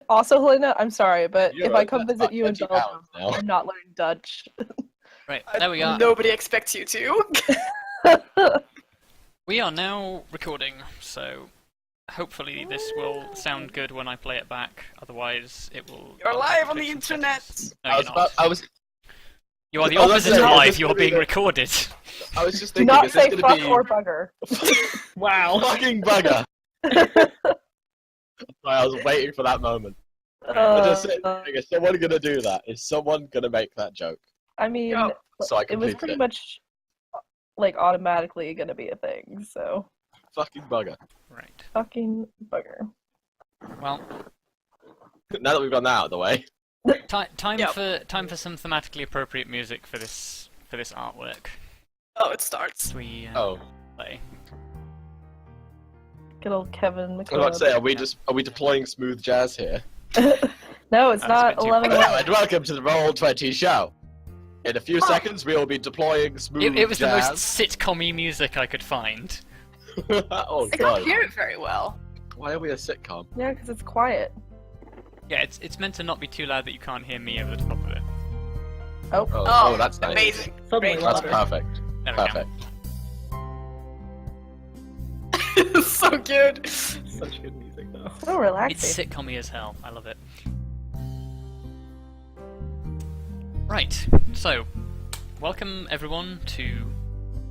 Also, Helena, I'm sorry, but if I come That's visit about you in 20 Belgium, pounds now. I'm not learning Dutch. Right, there we are. Nobody expects you to. We are now recording, so hopefully this will sound good when I play it back. Otherwise, it will. You're I'll live have to on the fix some internet. settings. No, I you're was not. about, I was, You are the I was opposite saying, of is live. this You are gonna be being the- recorded. I was just Do thinking, not is this say going fuck to be or bugger. Wow. fucking bugger? I was waiting for that moment. I just said, is someone going to do that? Is someone going to make that joke? I mean, Yo, So I it was completed pretty it. much like automatically gonna be a thing, so Fucking bugger. Right. fucking bugger. Well, Now that we've got that out of the way. time Yep. for some thematically appropriate music for this artwork. Oh, it starts. We Oh, play. Good old Kevin I was about to say, McLeod. are we deploying smooth jazz here? No, it's That's a not bit too 11. Hello and welcome to the Roll20 show. In a few Huh. seconds, we will be deploying smooth It was the jazz. most sitcom-y music I could find. Oh I god. can't hear it very well. Why are we a sitcom? Yeah, because it's quiet. Yeah, it's meant to not be too loud that you can't hear me over the top of it. Oh, Oh, that's nice. amazing. Suddenly Great. That's louder. perfect. There we go. Perfect. So good. Such good music, though. so relaxing. It's sitcom-y as hell. I love it. Right, so welcome everyone to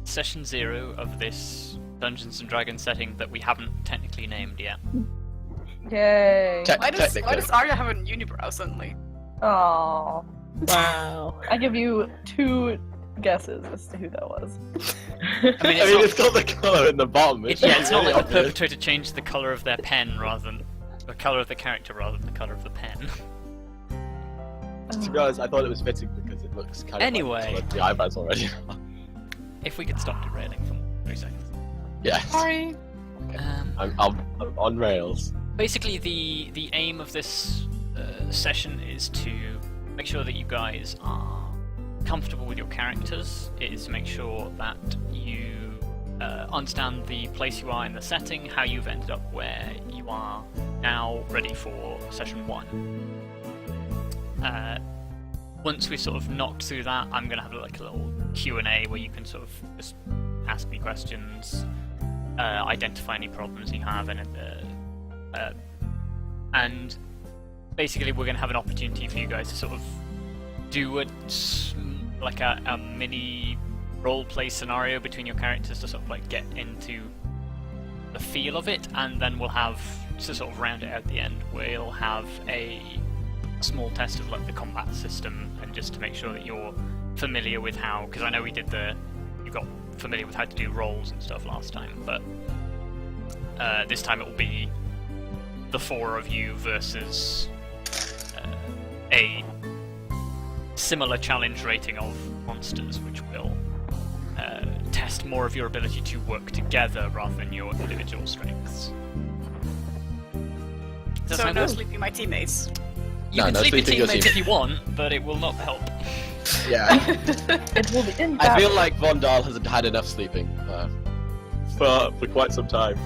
session 0 of this Dungeons and Dragons setting that we haven't technically named yet. Yay. Te- Why does technically. Arya have a unibrow suddenly? Aww. Wow. I give you 2 guesses as to who that was. I mean, I mean, it's got the colour in the bottom. It's not really like the obvious. perpetrator changed the color of their pen rather than the color of the character rather than the color of the pen. To be honest, I thought it was fitting because it looks kind of Anyway. like the eyebrows already. If we could stop derailing for 3 seconds. Yes. Sorry. I'm on rails. Basically, the aim of this session is to make sure that you guys are comfortable with your characters. It is to make sure that you understand the place you are in the setting, how you've ended up where you are now, ready for session 1. Once we've sort of knocked through that, I'm going to have like a little Q&A where you can sort of just ask me questions, identify any problems you have, and basically we're going to have an opportunity for you guys to sort of do a mini role-play scenario between your characters to sort of like get into the feel of it, and then we'll have, to sort of round it out at the end, we'll have a small test of like the combat system, and just to make sure that you're familiar with how, because I know you got familiar with how to do rolls and stuff last time, but this time it will be the 4 of you versus a similar challenge rating of monsters, which will test more of your ability to work together rather than your individual strengths. Does that So sound no good? sleeping my teammates. You No, can no sleep with sleeping your teammates team. if you want, but it will not help. Yeah. It will be I invalid. feel like Von Dahl hasn't had enough sleeping for quite some time.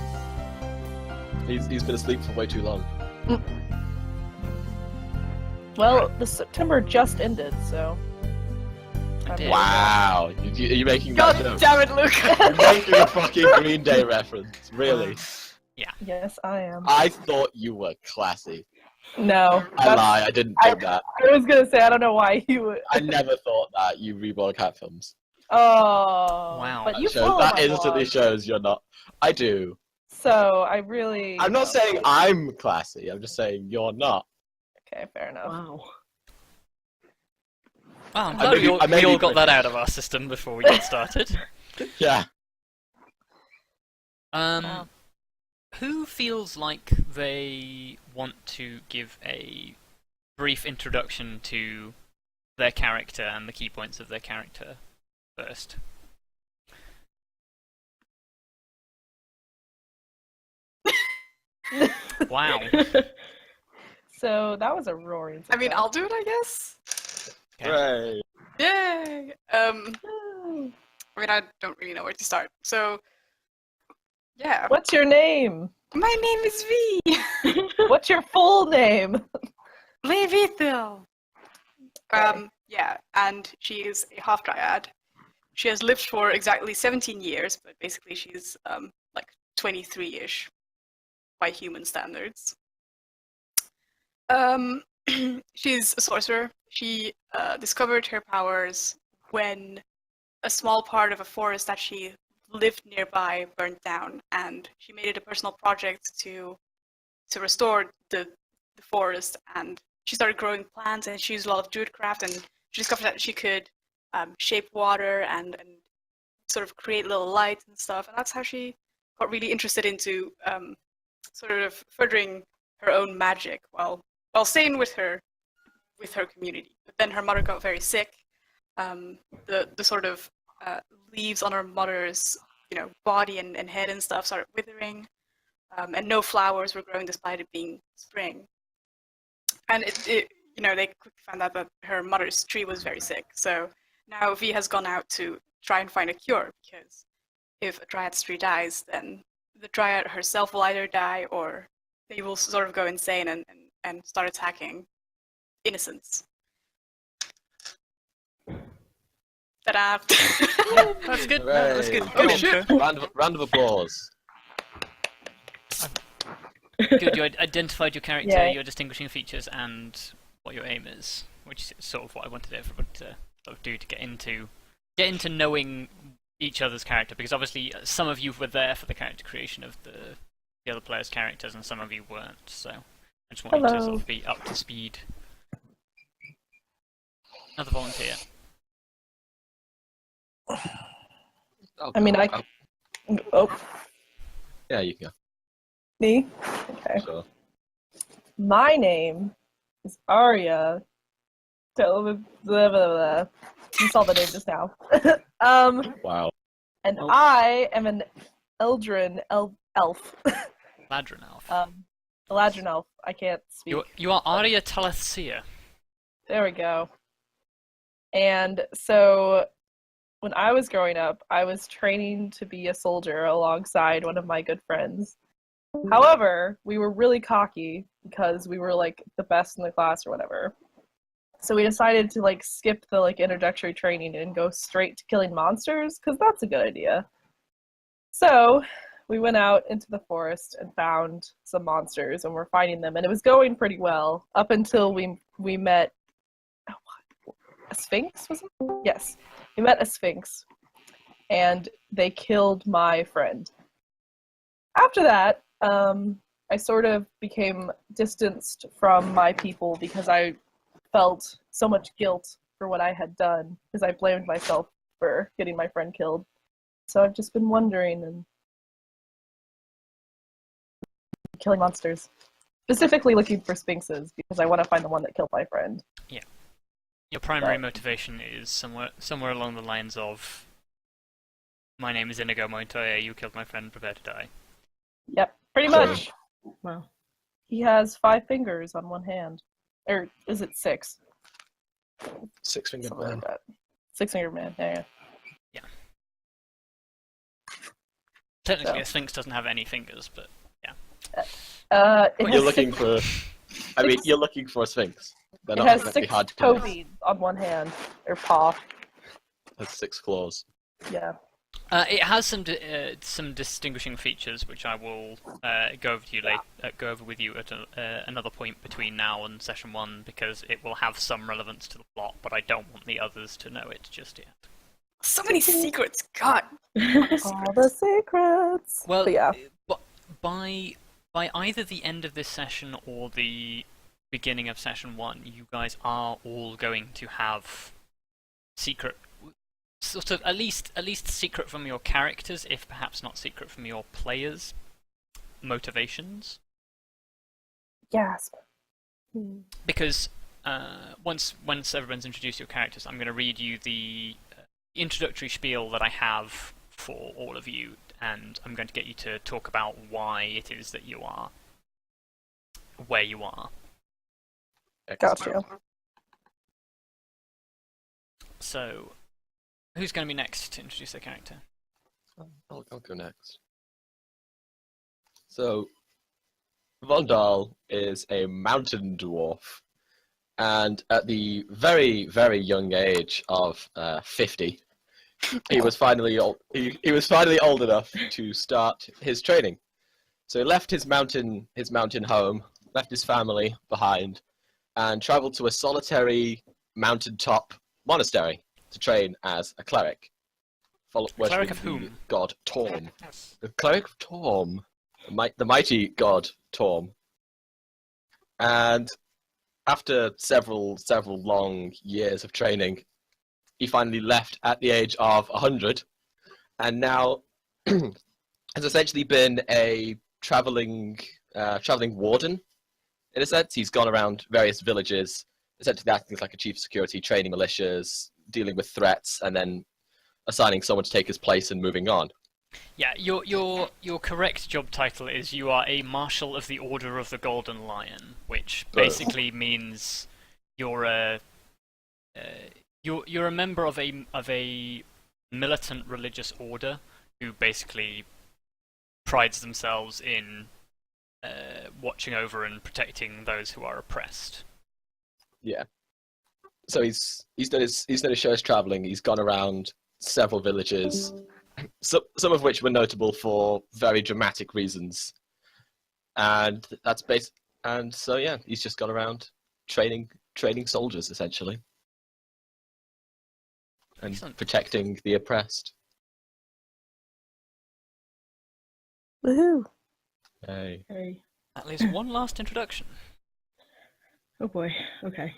He's been asleep for way too long. Well, the September just ended, so. I did. Wow. Are you making that God joke? damn it, Luke. You're making a fucking Green Day reference. Really? Yes, I am. I thought you were classy. No. I that's- lie, I didn't think that. I was gonna say, I don't know why you would. I never thought that you reborn cat films. Oh. Wow. But you That follow my instantly blog, shows you're not. I do. so I really. I'm not saying I'm classy, I'm just saying you're not. Okay, fair enough. Wow. Well, I'm I glad may be- I may we all be got that British. out of our system before we get started. Yeah. Wow. Who feels like they want to give a brief introduction to their character and the key points of their character first? Wow. So that was a roaring. I mean, success. I'll do it, I guess. Okay. Hooray. Yay! Woo. I mean, I don't really know where to start. So, yeah. What's your name? My name is V. What's your full name? Levithil. Okay. Yeah, and she is a half dryad. She has lived for exactly 17 years, but basically she's like 23-ish by human standards. She's a sorcerer. She discovered her powers when a small part of a forest that she lived nearby burned down, and she made it a personal project to restore the forest. And she started growing plants, and she used a lot of druidcraft, and she discovered that she could shape water and sort of create little lights and stuff. And that's how she got really interested into sort of furthering her own magic while staying with her community. But then her mother got very sick. The sort of leaves on her mother's body and head and stuff started withering, and no flowers were growing despite it being spring. And they quickly found out that her mother's tree was very sick. So now V has gone out to try and find a cure, because if a dryad's tree dies, then the dryad herself will either die, or they will sort of go insane and start attacking innocents. Ta-da! That's good. No, that's good. Hooray. Good Oh, shit. intro. Round of applause. Good. You identified your character, Yeah. your distinguishing features, and what your aim is, which is sort of what I wanted everybody to sort of do to get into knowing each other's character, because obviously some of you were there for the character creation of the other players' characters, and some of you weren't. So I just want you to sort Hello. of be up to speed. Another volunteer. Oh, I mean, God. Oh, Yeah, you can me? Okay. go. Sure. My name is Arya. Blah, blah, blah. You saw the name just now. Wow. And Oh. I am an Eldrin elf. Ladrin Elf. Eladrin elf. I can't speak. You are Arya Talathea. There we go. And so, when I was growing up, I was training to be a soldier alongside one of my good friends. However, we were really cocky because we were like the best in the class or whatever. So we decided to like skip the like introductory training and go straight to killing monsters, because that's a good idea. So we went out into the forest and found some monsters, and we're fighting them, and it was going pretty well up until we met a sphinx, was it? Yes. We met a sphinx, and they killed my friend. After that, I sort of became distanced from my people because I felt so much guilt for what I had done, because I blamed myself for getting my friend killed. So I've just been wandering and killing monsters. Specifically looking for sphinxes, because I want to find the one that killed my friend. Your primary But- motivation is somewhere along the lines of, my name is Inigo Montoya, you killed my friend, prepare to die. Yep, pretty Sure. much. Wow. He has 5 fingers on one hand. Or is it 6? Six-fingered Something man. like that. 6-fingered man, yeah. Technically, So. a sphinx doesn't have any fingers, but It You're has looking 6, for. I mean, you're looking for a sphinx. They're it not has exactly 6 hard to toe miss. beads on one hand, or paw. It has 6 claws. Yeah. it has some distinguishing features, which I will go over to you go over with you at another point between now and session 1, because it will have some relevance to the plot, but I don't want the others to know it just yet. So many secrets. God. All the secrets. Well, But yeah. by either the end of this session or the beginning of session 1, you guys are all going to have secret, sort of at least secret from your characters, if perhaps not secret from your players' motivations. Gasp. Because once everyone's introduced your characters, I'm going to read you the introductory spiel that I have for all of you, and I'm going to get you to talk about why it is that you are where you are. Gotcha. So, who's going to be next to introduce their character? I'll go next. So, Vondal is a mountain dwarf, and at the very, very young age of 50, he was finally old enough to start his training. So he left his mountain home, left his family behind, and traveled to a solitary mountaintop monastery to train as a cleric. Cleric of the whom? God Torm. The cleric of Torm. The mighty god Torm. And after several long years of training, he finally left at the age of 100, and now has essentially been a traveling warden. In a sense, he's gone around various villages, essentially acting like a chief of security, training militias, dealing with threats, and then assigning someone to take his place and moving on. Yeah, your correct job title is you are a Marshal of the Order of the Golden Lion, which basically means you're a you're a member of a militant religious order who basically prides themselves in watching over and protecting those who are oppressed. Yeah. So he's done his shows traveling. He's gone around several villages, some of which were notable for very dramatic reasons, and so yeah, he's just gone around training soldiers essentially, and Excellent. protecting the oppressed. Woohoo! Hey. Hey. That leaves one last introduction. Oh boy. Okay.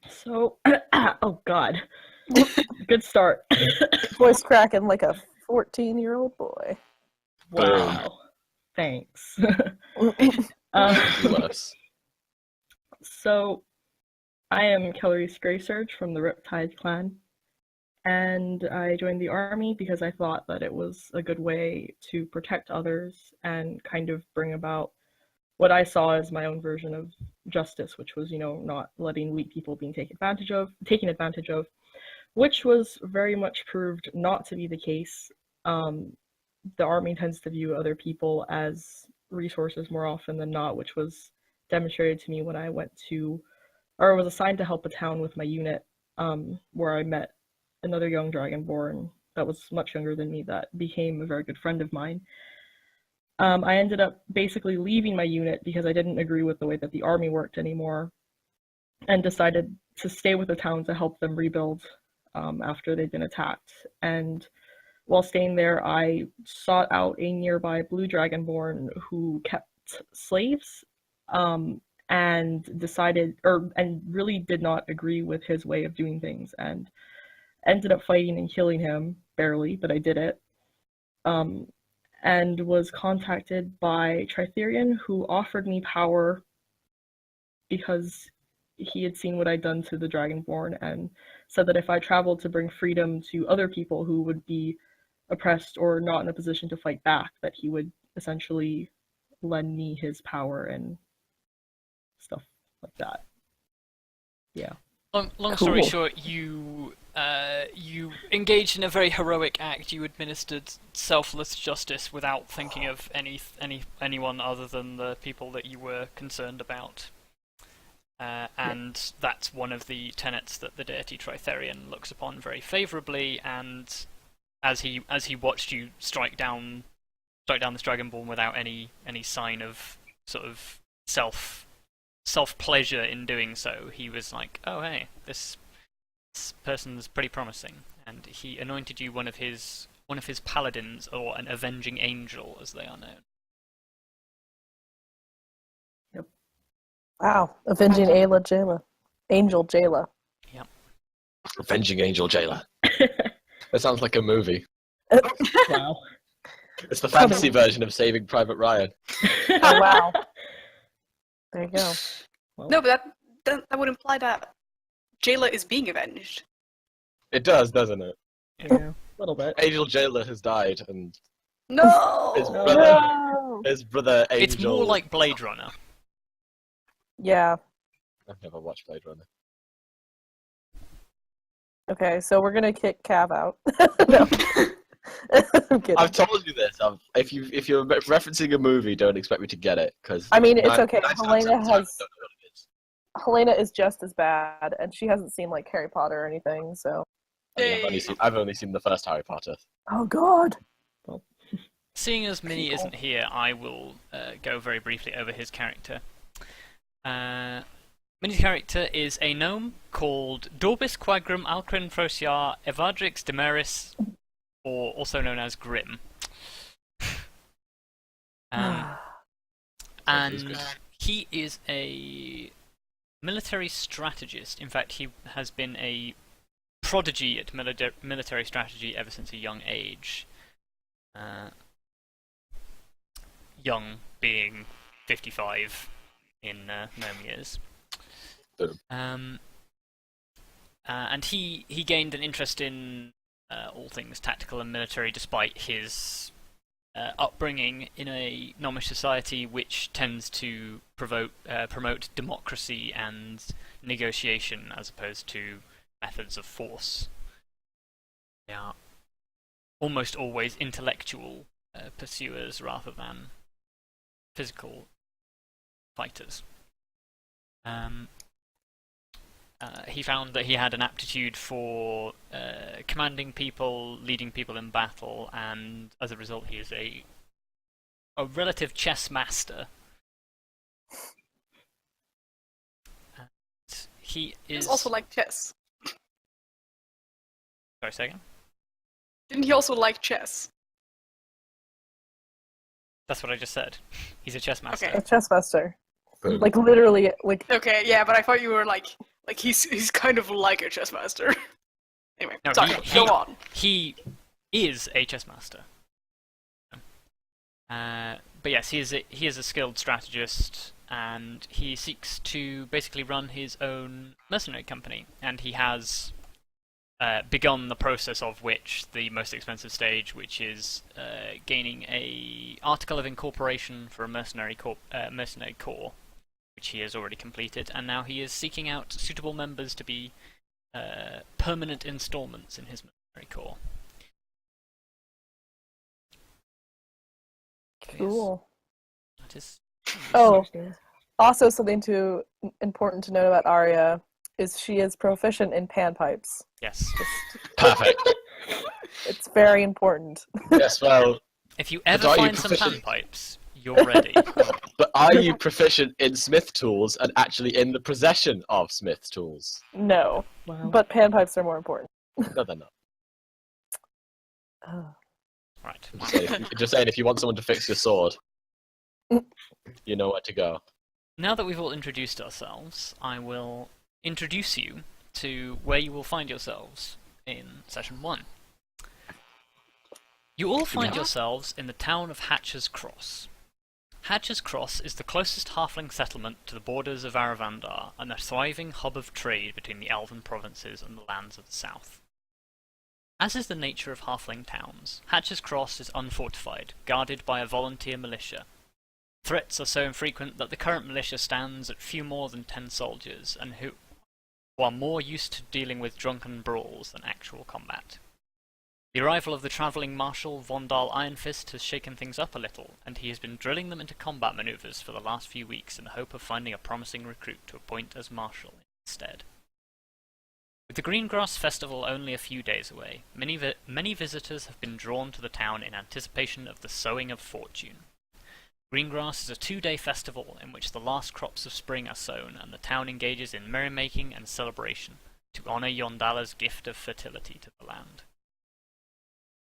So, oh god. Good start. Voice cracking like a 14-year-old boy. Wow. Thanks. Worse. So, I am Kellery's Grey Surge from the Riptide clan, and I joined the army because I thought that it was a good way to protect others and kind of bring about what I saw as my own version of justice, which was, not letting weak people being taken advantage of, which was very much proved not to be the case. The army tends to view other people as resources more often than not, which was demonstrated to me when I was assigned to help a town with my unit, where I met another young dragonborn that was much younger than me that became a very good friend of mine. I ended up basically leaving my unit because I didn't agree with the way that the army worked anymore, and decided to stay with the town to help them rebuild after they'd been attacked. And while staying there, I sought out a nearby blue dragonborn who kept slaves, and really did not agree with his way of doing things, and ended up fighting and killing him, barely, but I did it. And was contacted by Tritherian, who offered me power because he had seen what I'd done to the Dragonborn, and said that if I traveled to bring freedom to other people who would be oppressed or not in a position to fight back, that he would essentially lend me his power and stuff like that. Yeah. Long story short, you engaged in a very heroic act. You administered selfless justice without thinking of anyone other than the people that you were concerned about. And that's one of the tenets that the deity Tritherian looks upon very favourably. And as he watched you strike down this Dragonborn without any sign of sort of self-pleasure in doing so, he was like, oh hey, this person's pretty promising, and he anointed you one of his paladins, or an avenging angel as they are known. Yep. Wow, avenging Angel Jayla. Yep. Avenging Angel Jailer. That sounds like a movie. Wow. It's the fantasy version of Saving Private Ryan. Oh wow. There you go. Well, No, but that would imply that Jayla is being avenged. It does, doesn't it? yeah, a little bit. Angel Jailer has died, and No! his No. brother, No. his brother Angel. It's more like Blade Runner. Yeah. I've never watched Blade Runner. Okay, so we're gonna kick Cav out. No. I'm kidding. I've told you this. If you're referencing a movie, don't expect me to get it because I mean, it's okay. Helena is just as bad, and she hasn't seen like Harry Potter or anything. So I've only seen the first Harry Potter. oh god. Seeing as Minnie isn't here, I will go very briefly over his character. Minnie's character is a gnome called Dorbis Quagrum Alcrin Frosiar Evadrix Demeris, or also known as Grim. And he is a military strategist. In fact, he has been a prodigy at military strategy ever since a young age. Young being 55 in gnome years. And he gained an interest in all things tactical and military despite his upbringing in a gnomish society which tends to promote democracy and negotiation as opposed to methods of force. They are almost always intellectual pursuers rather than physical fighters. He found that he had an aptitude for commanding people, leading people in battle, and as a result he is a relative chess master. And he is also like chess. Sorry, say again? Didn't he also like chess? That's what I just said. He's a chess master. Okay. A chess master. Like literally like Okay, yeah, but I thought you were like he's kind of like a chess master. Anyway, No, sorry, go on. He is a chess master. But yes, he is a skilled strategist, and he seeks to basically run his own mercenary company, and he has begun the process of which, the most expensive stage, which is gaining a article of incorporation for a mercenary corps, which he has already completed, and now he is seeking out suitable members to be permanent installments in his mercenary corps. cool. That is. Oh, also something important to note about Arya is she is proficient in panpipes. Yes. Perfect. It's very important. Yes, well. If you ever But are you find some proficient? panpipes, you're ready. But are you proficient in smith tools and actually in the possession of smith tools? No, Wow. but panpipes are more important. No, they're not. Oh. Right. Just saying, if you want someone to fix your sword, you know where to go. Now that we've all introduced ourselves, I will introduce you to where you will find yourselves in Session 1. You all find yourselves in the town of Hatcher's Cross. Hatcher's Cross is the closest halfling settlement to the borders of Aravandar and a thriving hub of trade between the elven provinces and the lands of the south. As is the nature of halfling towns, Hatcher's Cross is unfortified, guarded by a volunteer militia. Threats are so infrequent that the current militia stands at few more than 10 soldiers, and who are more used to dealing with drunken brawls than actual combat. The arrival of the travelling marshal Vondal Ironfist has shaken things up a little, and he has been drilling them into combat manoeuvres for the last few weeks in the hope of finding a promising recruit to appoint as marshal instead. With the Greengrass Festival only a few days away, many visitors have been drawn to the town in anticipation of the Sowing of Fortune. Greengrass is a 2-day festival in which the last crops of spring are sown, and the town engages in merrymaking and celebration to honour Yondala's gift of fertility to the land.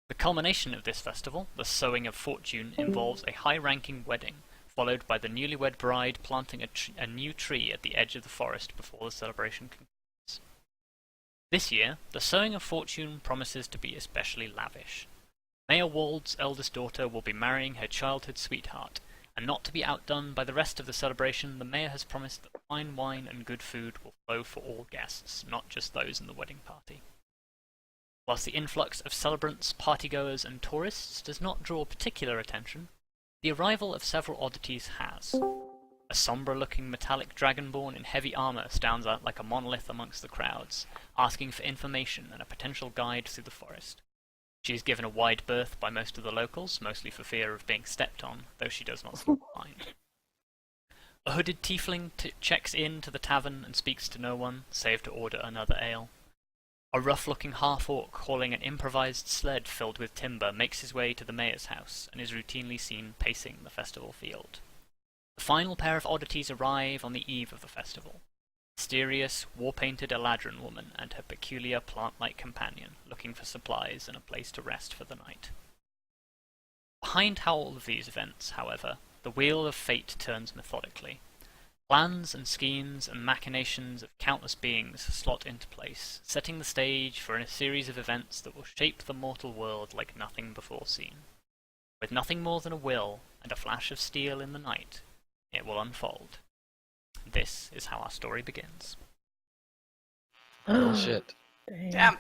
The culmination of this festival, the Sowing of Fortune, involves a high-ranking wedding, followed by the newlywed bride planting a new tree at the edge of the forest before the celebration concludes. This year, the Sowing of Fortune promises to be especially lavish. Mayor Wald's eldest daughter will be marrying her childhood sweetheart, and not to be outdone by the rest of the celebration, the mayor has promised that fine wine and good food will flow for all guests, not just those in the wedding party. Whilst the influx of celebrants, partygoers, and tourists does not draw particular attention, the arrival of several oddities has. A sombre-looking metallic dragonborn in heavy armour stands out like a monolith amongst the crowds, asking for information and a potential guide through the forest. She is given a wide berth by most of the locals, mostly for fear of being stepped on, though she does not seem to mind. A hooded tiefling checks in to the tavern and speaks to no one, save to order another ale. A rough-looking half-orc hauling an improvised sled filled with timber makes his way to the mayor's house and is routinely seen pacing the festival field. The final pair of oddities arrive on the eve of the festival. Mysterious, war-painted Eladrin woman and her peculiar plant-like companion, looking for supplies and a place to rest for the night. Behind all of these events, however, the wheel of fate turns methodically. Plans and schemes and machinations of countless beings slot into place, setting the stage for a series of events that will shape the mortal world like nothing before seen. With nothing more than a will and a flash of steel in the night, it will unfold. This is how our story begins. Oh shit. Damn.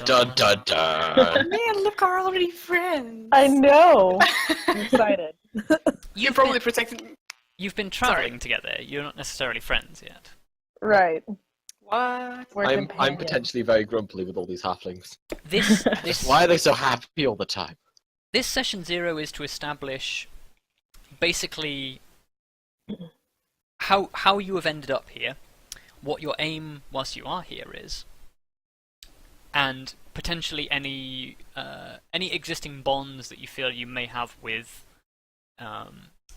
Dun dun dun. Man, look, we're already friends. I know. I'm excited. You're probably protecting me. You've been travelling together. You're not necessarily friends yet. Right. What? We're I'm companions. potentially very grumpy with all these halflings. This Why are they so happy all the time? This session 0 is to establish basically how you have ended up here, what your aim whilst you are here is, and potentially any existing bonds that you feel you may have with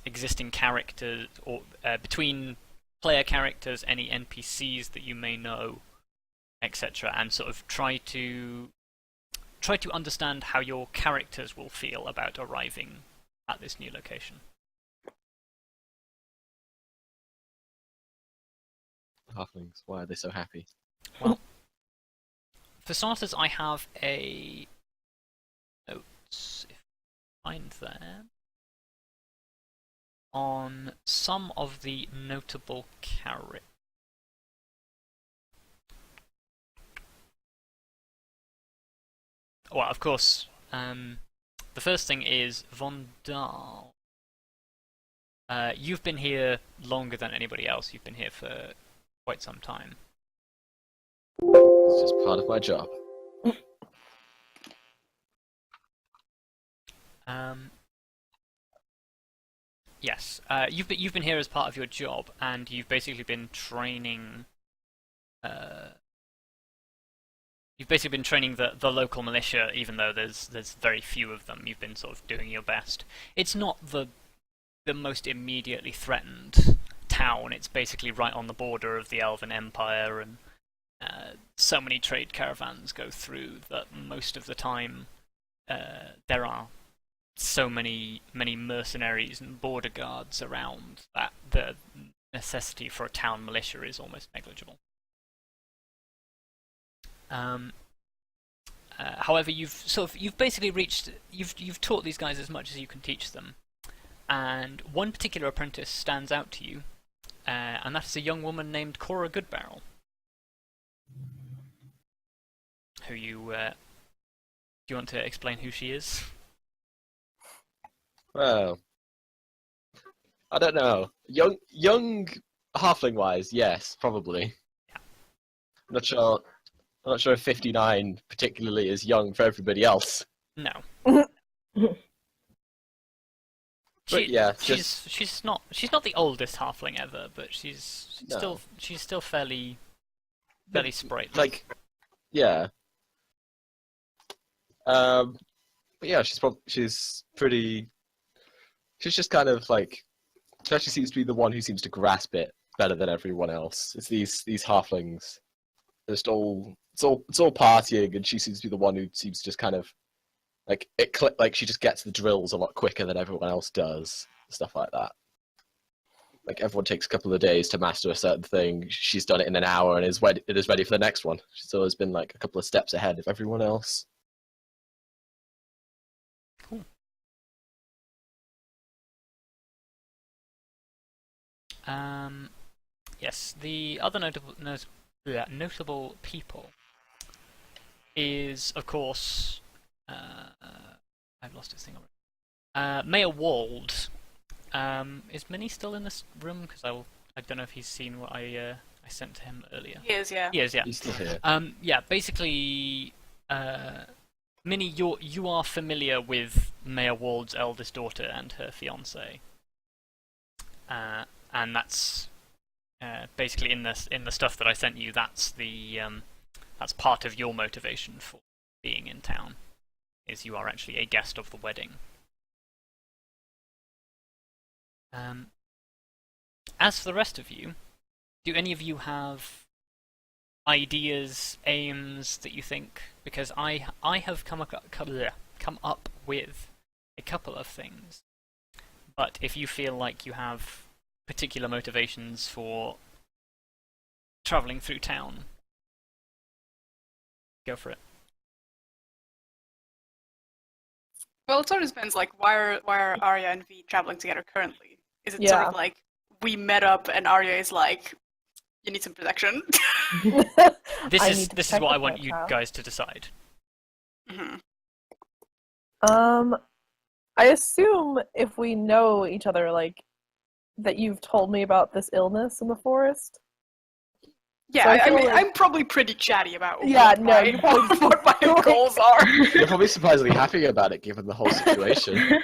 existing characters or between player characters, any NPCs that you may know, etc., and sort of try to understand how your characters will feel about arriving at this new location. Halflings, why are they so happy? Well, for starters, I have a notes, if I find them, on some of the notable characters. Well, of course, the first thing is Von Dahl. You've been here longer than anybody else. You've been here for quite some time. It's just part of my job. Yes, you've been here as part of your job, and you've basically been training. You've basically been training the local militia, even though there's very few of them. You've been sort of doing your best. It's not the most immediately threatened town. It's basically right on the border of the Elven Empire, and so many trade caravans go through that most of the time there are so many mercenaries and border guards around that the necessity for a town militia is almost negligible. However, you've basically reached, you've taught these guys as much as you can teach them, and one particular apprentice stands out to you, and that is a young woman named Cora Goodbarrel, who you do you want to explain who she is? Well, I don't know. Young halfling-wise, yes, probably. Yeah. I'm not sure if 59 particularly is young for everybody else. No. But yeah, she's not the oldest halfling ever, but she's No. still fairly sprightly. Like, yeah. But yeah, she's just kind of like, she actually seems to be the one who seems to grasp it better than everyone else. It's these halflings, it's all partying, and she seems to be the one who seems to just kind of like she just gets the drills a lot quicker than everyone else does, stuff like that. Like everyone takes a couple of days to master a certain thing. She's done it in an hour and is ready for the next one. She's always been like a couple of steps ahead of everyone else. Cool. Yes, the other notable people is, of course, I've lost his thing already. Mayor Wald. Is Minnie still in this room? Because I don't know if he's seen what I sent to him earlier. He is, yeah. He is, yeah. He's still here. Yeah, basically, Minnie, you are familiar with Mayor Ward's eldest daughter and her fiance, and that's basically in the stuff that I sent you. That's that's part of your motivation for being in town, is you are actually a guest of the wedding. As for the rest of you, do any of you have ideas, aims that you think? Because I have come up with a couple of things. But if you feel like you have particular motivations for traveling through town, go for it. Well, it sort of depends. Like, why are Arya and V traveling together currently? Is it sort of like we met up and Arya is like, you need some protection? This is what I want you guys to decide. Mm-hmm. I assume if we know each other, like, that you've told me about this illness in the forest. Yeah, So I mean, like... I'm probably pretty chatty about what my goals are. You're probably surprisingly happy about it, given the whole situation.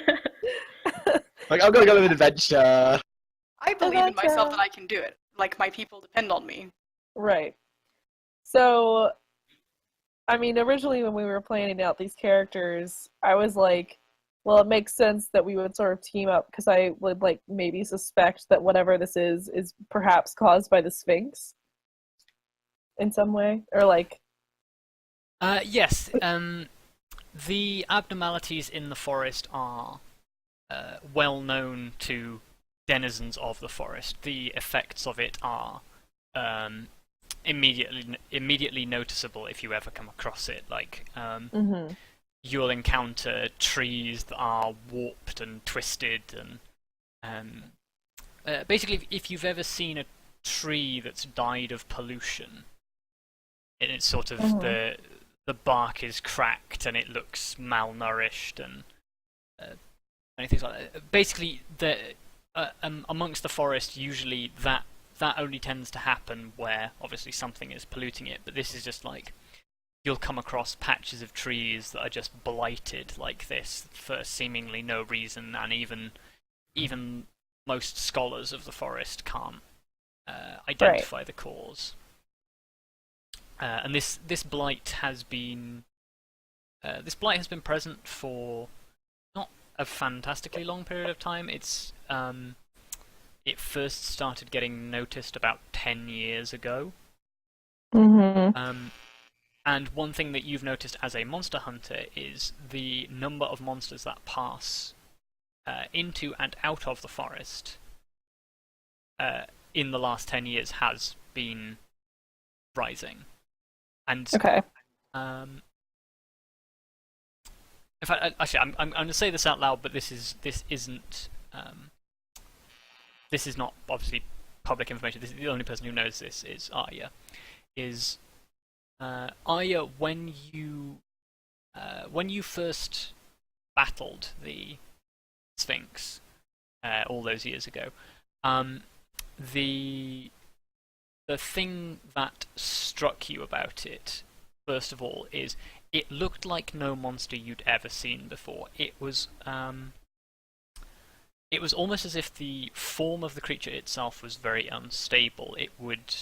Like, I'm gonna go on an adventure. I believe in myself that I can do it. Like, my people depend on me. Right. So, I mean, originally when we were planning out these characters, I was like, well, it makes sense that we would sort of team up, because I would, like, maybe suspect that whatever this is perhaps caused by the Sphinx in some way, or like... Yes, the abnormalities in the forest are well known to denizens of the forest. The effects of it are immediately noticeable if you ever come across it. Like, you'll encounter trees that are warped and twisted, and basically, if you've ever seen a tree that's died of pollution, and it's sort of the bark is cracked and it looks malnourished and things like that. Basically, amongst the forest, usually that only tends to happen where obviously something is polluting it. But this is just like, you'll come across patches of trees that are just blighted like this for seemingly no reason, and even most scholars of the forest can't identify the cause. And this blight has been present for not a fantastically long period of time. It first started getting noticed about 10 years ago. And one thing that you've noticed as a monster hunter is the number of monsters that pass into and out of the forest in the last 10 years has been rising. And in fact, actually, I'm going to say this out loud, but this isn't not obviously public information. This is the only person who knows this is Arya. Arya, when you first battled the Sphinx all those years ago, the thing that struck you about it, first of all, is it looked like no monster you'd ever seen before. It was almost as if the form of the creature itself was very unstable. It would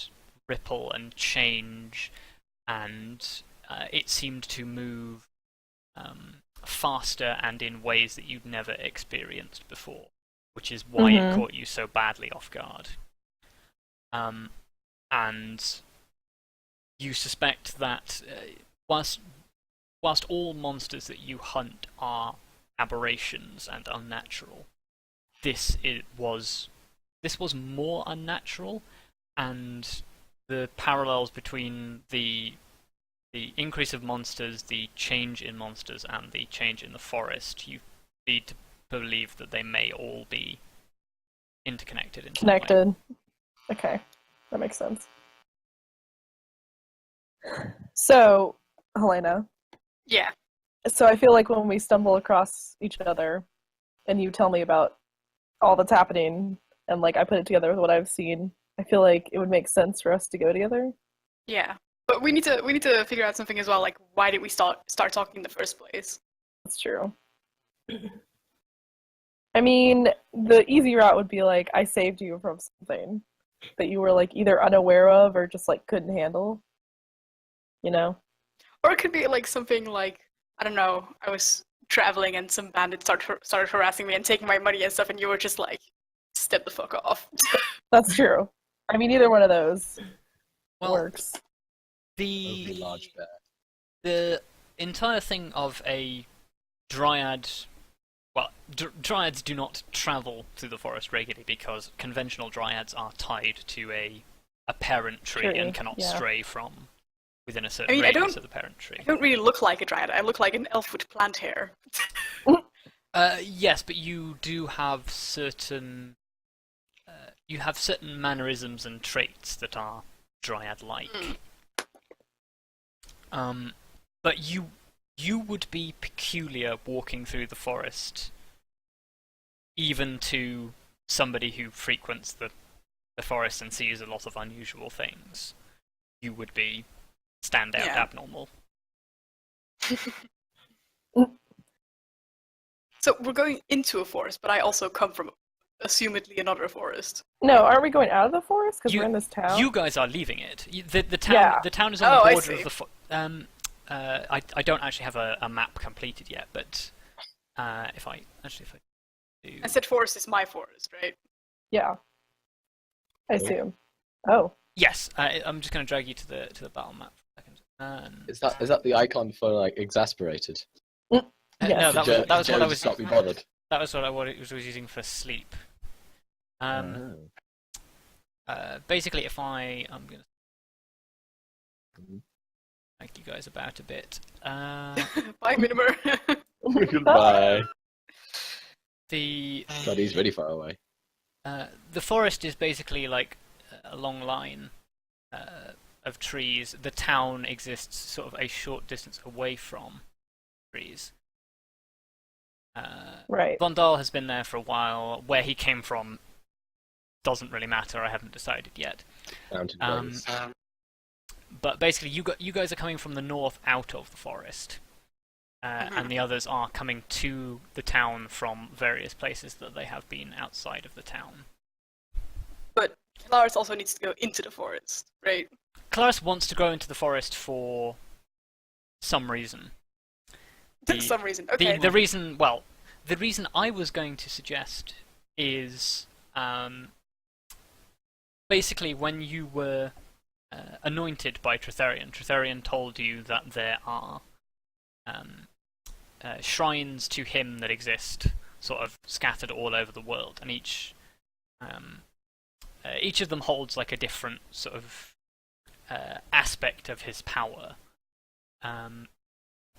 ripple and change, and it seemed to move faster and in ways that you'd never experienced before, which is why it caught you so badly off guard. And you suspect that whilst all monsters that you hunt are aberrations and unnatural, this was more unnatural, and the parallels between the increase of monsters, the change in monsters, and the change in the forest, you need to believe that they may all be interconnected. Connected. Okay, that makes sense. So, Helena. Yeah. So I feel like when we stumble across each other, and you tell me about all that's happening, and like I put it together with what I've seen, I feel like it would make sense for us to go together. Yeah. But we need to figure out something as well. Like, why did we start talking in the first place? That's true. I mean, the easy route would be like, I saved you from something that you were like either unaware of or just like couldn't handle. You know? Or it could be like something like, I don't know, I was traveling and some bandits started harassing me and taking my money and stuff, and you were just like, step the fuck off. That's true. I mean, either one of those works. Overly large bear. The entire thing of a dryad. Well, dryads do not travel through the forest regularly because conventional dryads are tied to a parent tree and cannot stray from within a certain radius of the parent tree. I don't really look like a dryad. I look like an elf with plant hair. Yes, but you do have certain mannerisms and traits that are dryad-like. But you would be peculiar walking through the forest, even to somebody who frequents the forest and sees a lot of unusual things. You would be standout abnormal. So we're going into a forest, but I also come from, assumedly, another forest. No, are we going out of the forest because we're in this town? You guys are leaving it. The town is on the border of the I don't actually have a map completed yet, but if I do... I said forest is my forest, right? Yeah. I assume. Oh. Yes, I'm just going to drag you to the battle map for a second. Is that the icon for like exasperated? No, that was what I was. Not be bothered. That was what I was using for sleep. Basically, if I'm gonna thank you guys about a bit. Bye, Minimer. Goodbye. God, he's really far away. The forest is basically like a long line of trees. The town exists sort of a short distance away from trees. Right. Vondal has been there for a while. Where he came from doesn't really matter. I haven't decided yet. But basically, you guys are coming from the north out of the forest, and the others are coming to the town from various places that they have been outside of the town. But Claris also needs to go into the forest, right? Claris wants to go into the forest for some reason. Some reason, okay. The reason I was going to suggest is basically when you were anointed by Tretherian told you that there are shrines to him that exist sort of scattered all over the world, and each of them holds like a different sort of aspect of his power.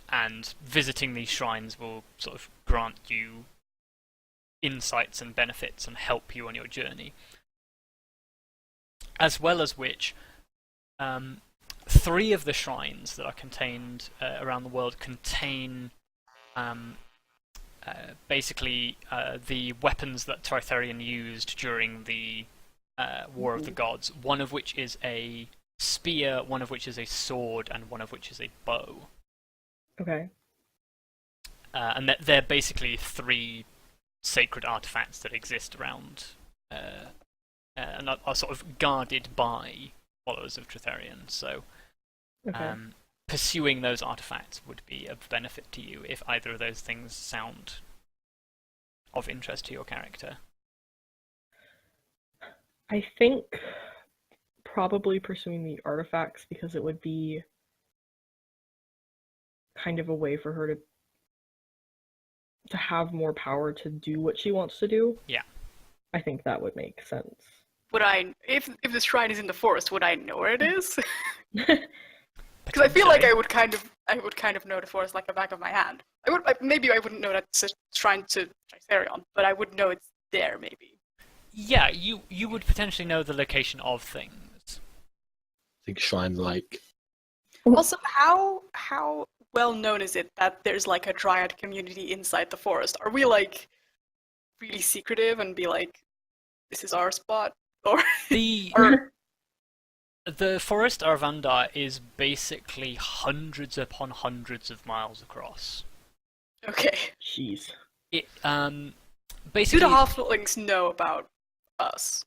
And visiting these shrines will sort of grant you insights and benefits and help you on your journey. As well as which, 3 of the shrines that are contained around the world contain basically the weapons that Tretherian used during the War of the Gods, one of which is a spear, one of which is a sword, and one of which is a bow. Okay. And they're basically 3 sacred artifacts that exist around and are sort of guarded by followers of Tretherian. So pursuing those artifacts would be of benefit to you if either of those things sound of interest to your character. I think probably pursuing the artifacts, because it would be kind of a way for her to have more power to do what she wants to do. Yeah. I think that would make sense. Would I, if the shrine is in the forest, would I know where it is? Because I feel like I would kind of know the forest like the back of my hand. Maybe I wouldn't know that it's a shrine to Tritherion, but I would know it's there maybe. Yeah, you would potentially know the location of things. I think shrine-like. Also, how well known is it that there's like a dryad community inside the forest? Are we like really secretive and be like, this is our spot? Or The Forest Arvandar is basically hundreds upon hundreds of miles across. Okay. Jeez. It Do basically the halflings know about us?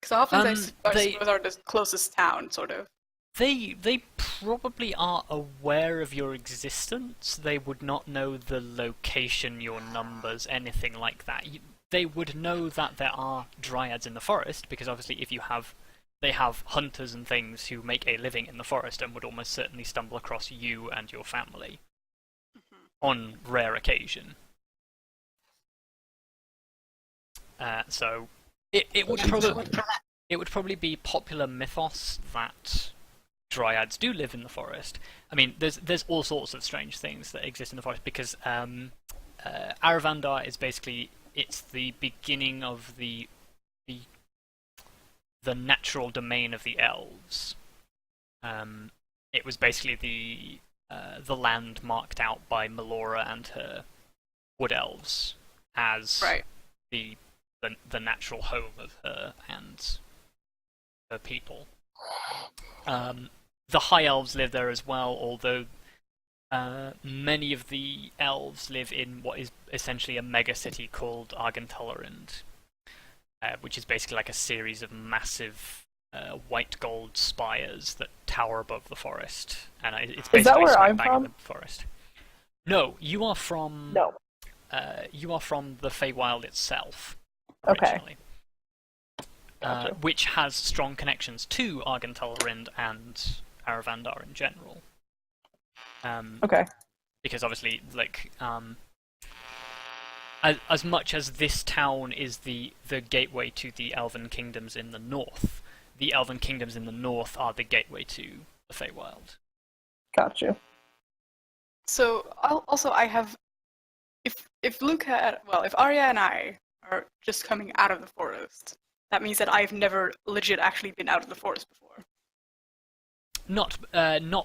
Because the halflings, I suppose, are the closest town, sort of. they probably are aware of your existence. They would not know the location, your numbers, anything like that. They would know that there are dryads in the forest because obviously they have hunters and things who make a living in the forest and would almost certainly stumble across you and your family on rare occasion. So it would probably be popular mythos that dryads do live in the forest. I mean, there's all sorts of strange things that exist in the forest because Aravandar is basically it's the beginning of the natural domain of the elves. It was basically the land marked out by Melora and her wood elves as the natural home of her and her people. The high elves live there as well, although many of the elves live in what is essentially a megacity called Argentellarind, which is basically like a series of massive white gold spires that tower above the forest, and it's basically Is that where smack I'm bang from? in the forest. No, you are from. No. You are from the Feywild itself. Okay. Originally. Gotcha. Which has strong connections to Argentellarind and Aravandar in general. Okay. Because obviously, like, as much as this town is the gateway to the Elven kingdoms in the north, the Elven kingdoms in the north are the gateway to the Feywild. Got you. So I have, if Luca, if Arya and I are just coming out of the forest, that means that I've never legit actually been out of the forest before. Not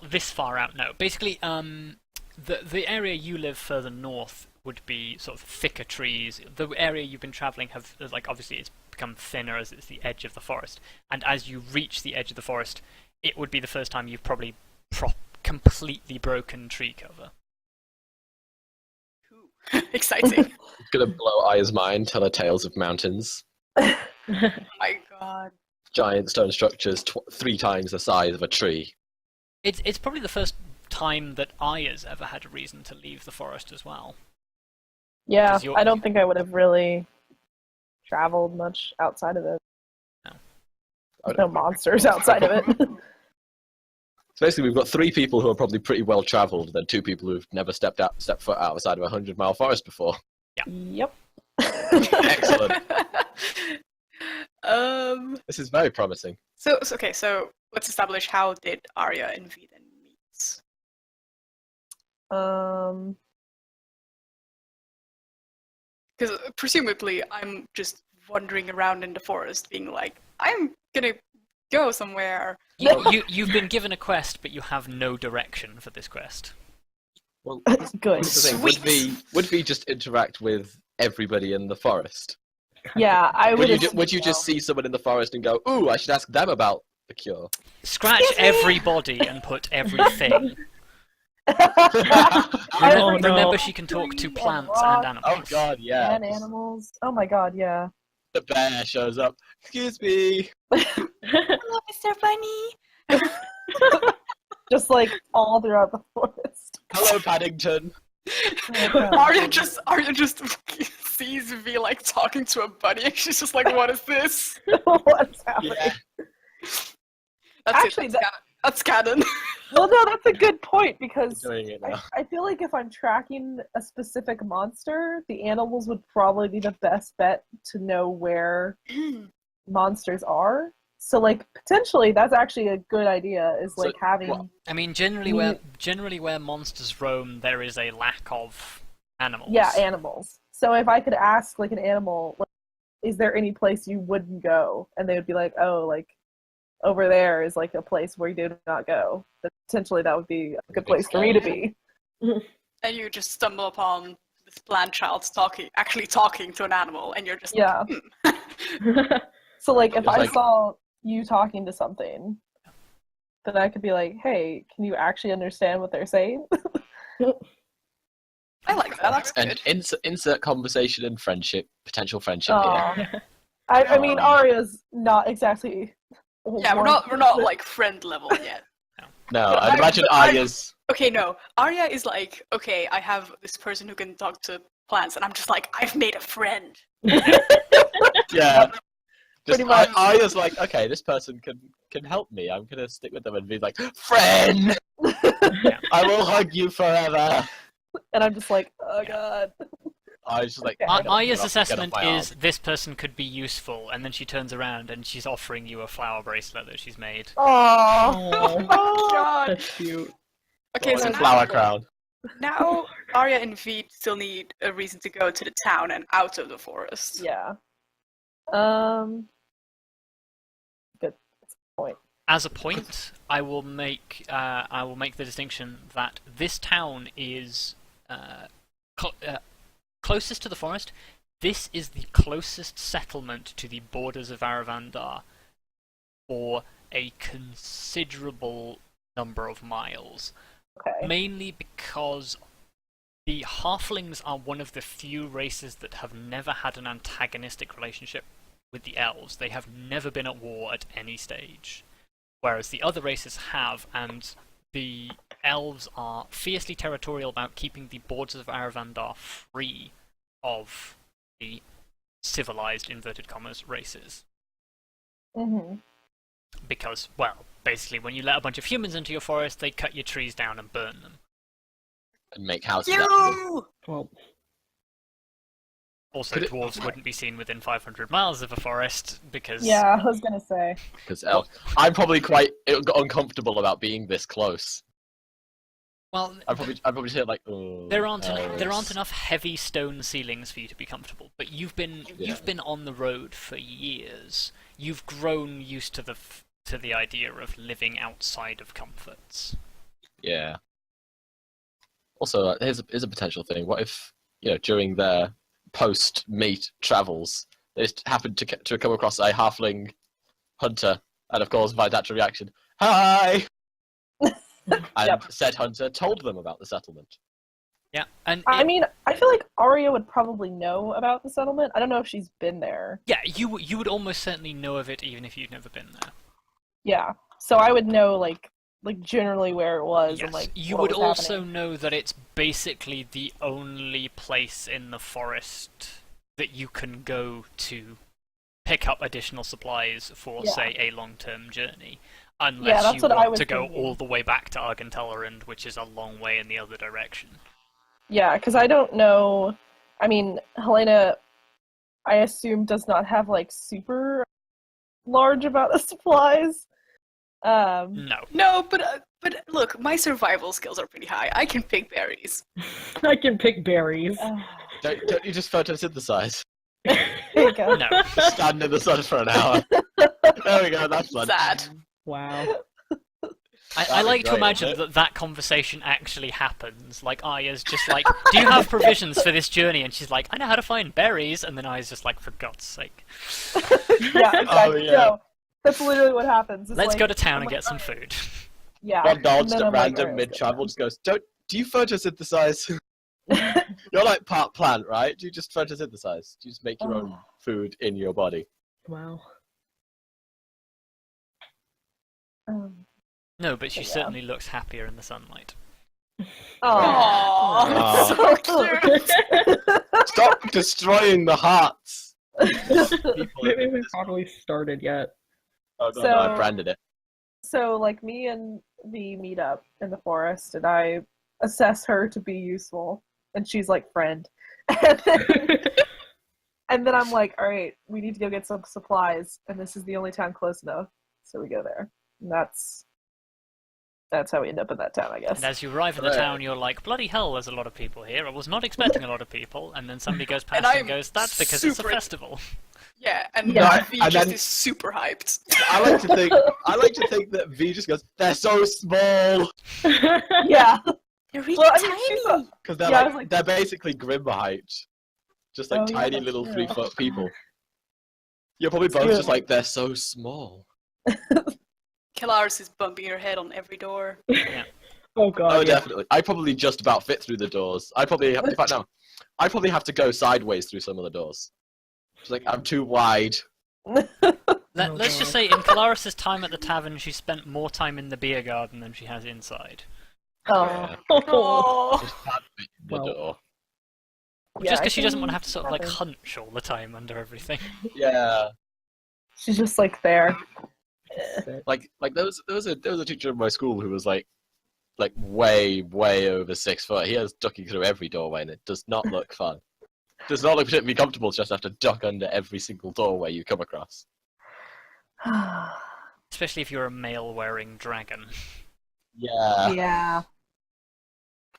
this far out. No, basically, the area you live further north would be sort of thicker trees. The area you've been traveling have obviously it's become thinner as it's the edge of the forest, and as you reach the edge of the forest, it would be the first time you've probably completely broken tree cover. Exciting. It's gonna blow Aya's mind, tell her tales of mountains. Oh my god. Giant stone structures 3 times the size of a tree. It's probably the first time that Aya's ever had a reason to leave the forest as well. Yeah, 'Cause I don't think I would have really traveled much outside of it. No. There's no monsters outside of it. So basically, we've got 3 people who are probably pretty well travelled, and then 2 people who've never stepped foot outside of a 100-mile forest before. Yep. Excellent. This is very promising. So let's establish, how did Arya and Veden meet? Because presumably I'm just wandering around in the forest being like, I'm gonna go somewhere. You've been given a quest, but you have no direction for this quest. Well, Good. here's the thing. Would we just interact with everybody in the forest? Yeah, I would. Would you just see someone in the forest and go, "Ooh, I should ask them about the cure"? Scratch everybody and put everything. Oh, no. Remember, she can talk to plants and animals. Oh God, yeah. And animals. Oh my god, yeah. The bear shows up. Excuse me. Hello, Mr. Bunny. Just like all throughout the forest. Hello, Paddington. Arya just sees V like talking to a bunny, and she's just like, "What is this?" What's happening? Yeah. Actually, That's canon. Well, no, that's a good point because Doing it now. I feel like if I'm tracking a specific monster, the animals would probably be the best bet to know where monsters are. So, like, potentially, that's actually a good idea. Is like having. what? I mean, generally where monsters roam, there is a lack of animals. Yeah, animals. So if I could ask like an animal, like, is there any place you wouldn't go? And they would be like, oh, like over there is like a place where you do not go. But potentially that would be a good place for me to be. And you just stumble upon this plant child actually talking to an animal, and you're just Yeah. like, So like if It's I like- saw you talking to something, then I could be like, hey, can you actually understand what they're saying? I like that. That's And good. insert conversation and friendship, potential friendship Aw. here. I mean, Arya's not exactly. Yeah, we're not like friend level yet. No, But I'd imagine Arya's. Okay, no. Arya is like, okay, I have this person who can talk to plants, and I'm just like, I've made a friend. Yeah. Pretty much. Arya's like, okay, this person can help me. I'm gonna stick with them and be like, friend. I will hug you forever. And I'm just like, oh god. I was just like, Arya's assessment is this person could be useful, and then she turns around and she's offering you a flower bracelet that she's made. Oh God. That's cute. Okay, so flower crown. now Arya and Veed still need a reason to go to the town and out of the forest. Yeah. Good point. As a point, I will make the distinction that this town is closest to the forest. This is the closest settlement to the borders of Aravandar for a considerable number of miles. Okay. Mainly because the Halflings are one of the few races that have never had an antagonistic relationship with the Elves. They have never been at war at any stage. Whereas the other races have, and the Elves are fiercely territorial about keeping the borders of Aravandar free of the civilized, inverted commas, races. Mm-hmm. Because, well, basically when you let a bunch of humans into your forest, they cut your trees down and burn them. And make houses out of them. Well, Also, Could it- dwarves wouldn't be seen within 500 miles of a forest, because... Yeah, I was gonna say. Because I'm probably quite uncomfortable about being this close. Well, I'd probably say like, oh, there aren't elves. enough heavy stone ceilings for you to be comfortable. But you've been on the road for years. You've grown used to the idea of living outside of comforts. Yeah. Also, here's a potential thing. What if, during their post-meet travels, they just happened to come across a halfling hunter, and of course, by that reaction, hi! And said hunter told them about the settlement. Yeah, and I mean, I feel like Arya would probably know about the settlement. I don't know if she's been there. yeah, you would almost certainly know of it even if you'd never been there. Yeah, so I would know like generally where it was. Yes, And like you what would was also happening. know that it's basically the only place in the forest that you can go to pick up additional supplies for, say, a long-term journey. Unless that's you what I want was to go thinking. all the way back to Argentellorand, which is a long way in the other direction. Yeah, because I don't know. I mean, Helena, I assume, does not have like super large amount of supplies. No. No, but look, my survival skills are pretty high. I can pick berries. I can pick berries. Don't you just photosynthesize? There you go. No. Just stand in the sun for an hour. There we go, that's fun. Sad. Wow. I That'd be like to great, imagine wouldn't it? that conversation actually happens. Like, Aya's just like, do you have provisions for this journey? And she's like, I know how to find berries. And then Aya's just like, for God's sake. Yeah, exactly. Oh, yeah. No, that's literally what happens. It's Let's like, go to town I'm and like, get some food. Yeah. One nods and then at I'm like, random alright, let's mid-travel, just goes, do you photosynthesize? You're like part plant, right? Do you just photosynthesize? Do you just make your own food in your body? Wow. go. No, but she Yeah. certainly looks happier in the sunlight. Aww. Aww, so cute. Stop destroying the hearts! People Maybe we haven't probably started yet. Oh god, no, I So- branded it. So, like, me and V meet up in the forest, and I assess her to be useful, and she's like, friend. And then I'm like, alright, we need to go get some supplies, and this is the only town close enough, so we go there. And that's how we end up in that town, I guess. And as you arrive in the Right. town, you're like, bloody hell, there's a lot of people here. I was not expecting a lot of people. And then somebody goes past And and, I'm goes, that's because it's a super- festival. Yeah, and Yeah. V And just then- is super hyped. I like to think that V just goes, they're so small! Yeah. They're really Well, I mean, she's tiny. Because they're Yeah, I was like- they're basically Grim height. Just like Oh, yeah, tiny that's little true. 3-foot people. You're probably both true. just like, they're so small. Kalaris is bumping her head on every door. Oh god. Oh, yeah. definitely. I probably just about fit through the doors. I probably, in fact, no. I probably have to go sideways through some of the doors. It's like I'm too wide. Let's just say, in Calaris' time at the tavern, she spent more time in the beer garden than she has inside. Oh. Yeah, Oh, just can't fit in the Well. door. Yeah, Just I because she doesn't can want to have to sort of like imagine. hunch all the time under everything. Yeah, She's just like there. like there was a teacher in my school who was like way over 6 foot. He was ducking through every doorway, and it does not look fun. It does not look particularly comfortable to just have to duck under every single doorway you come across. Especially if you're a male-wearing dragon. Yeah. Yeah.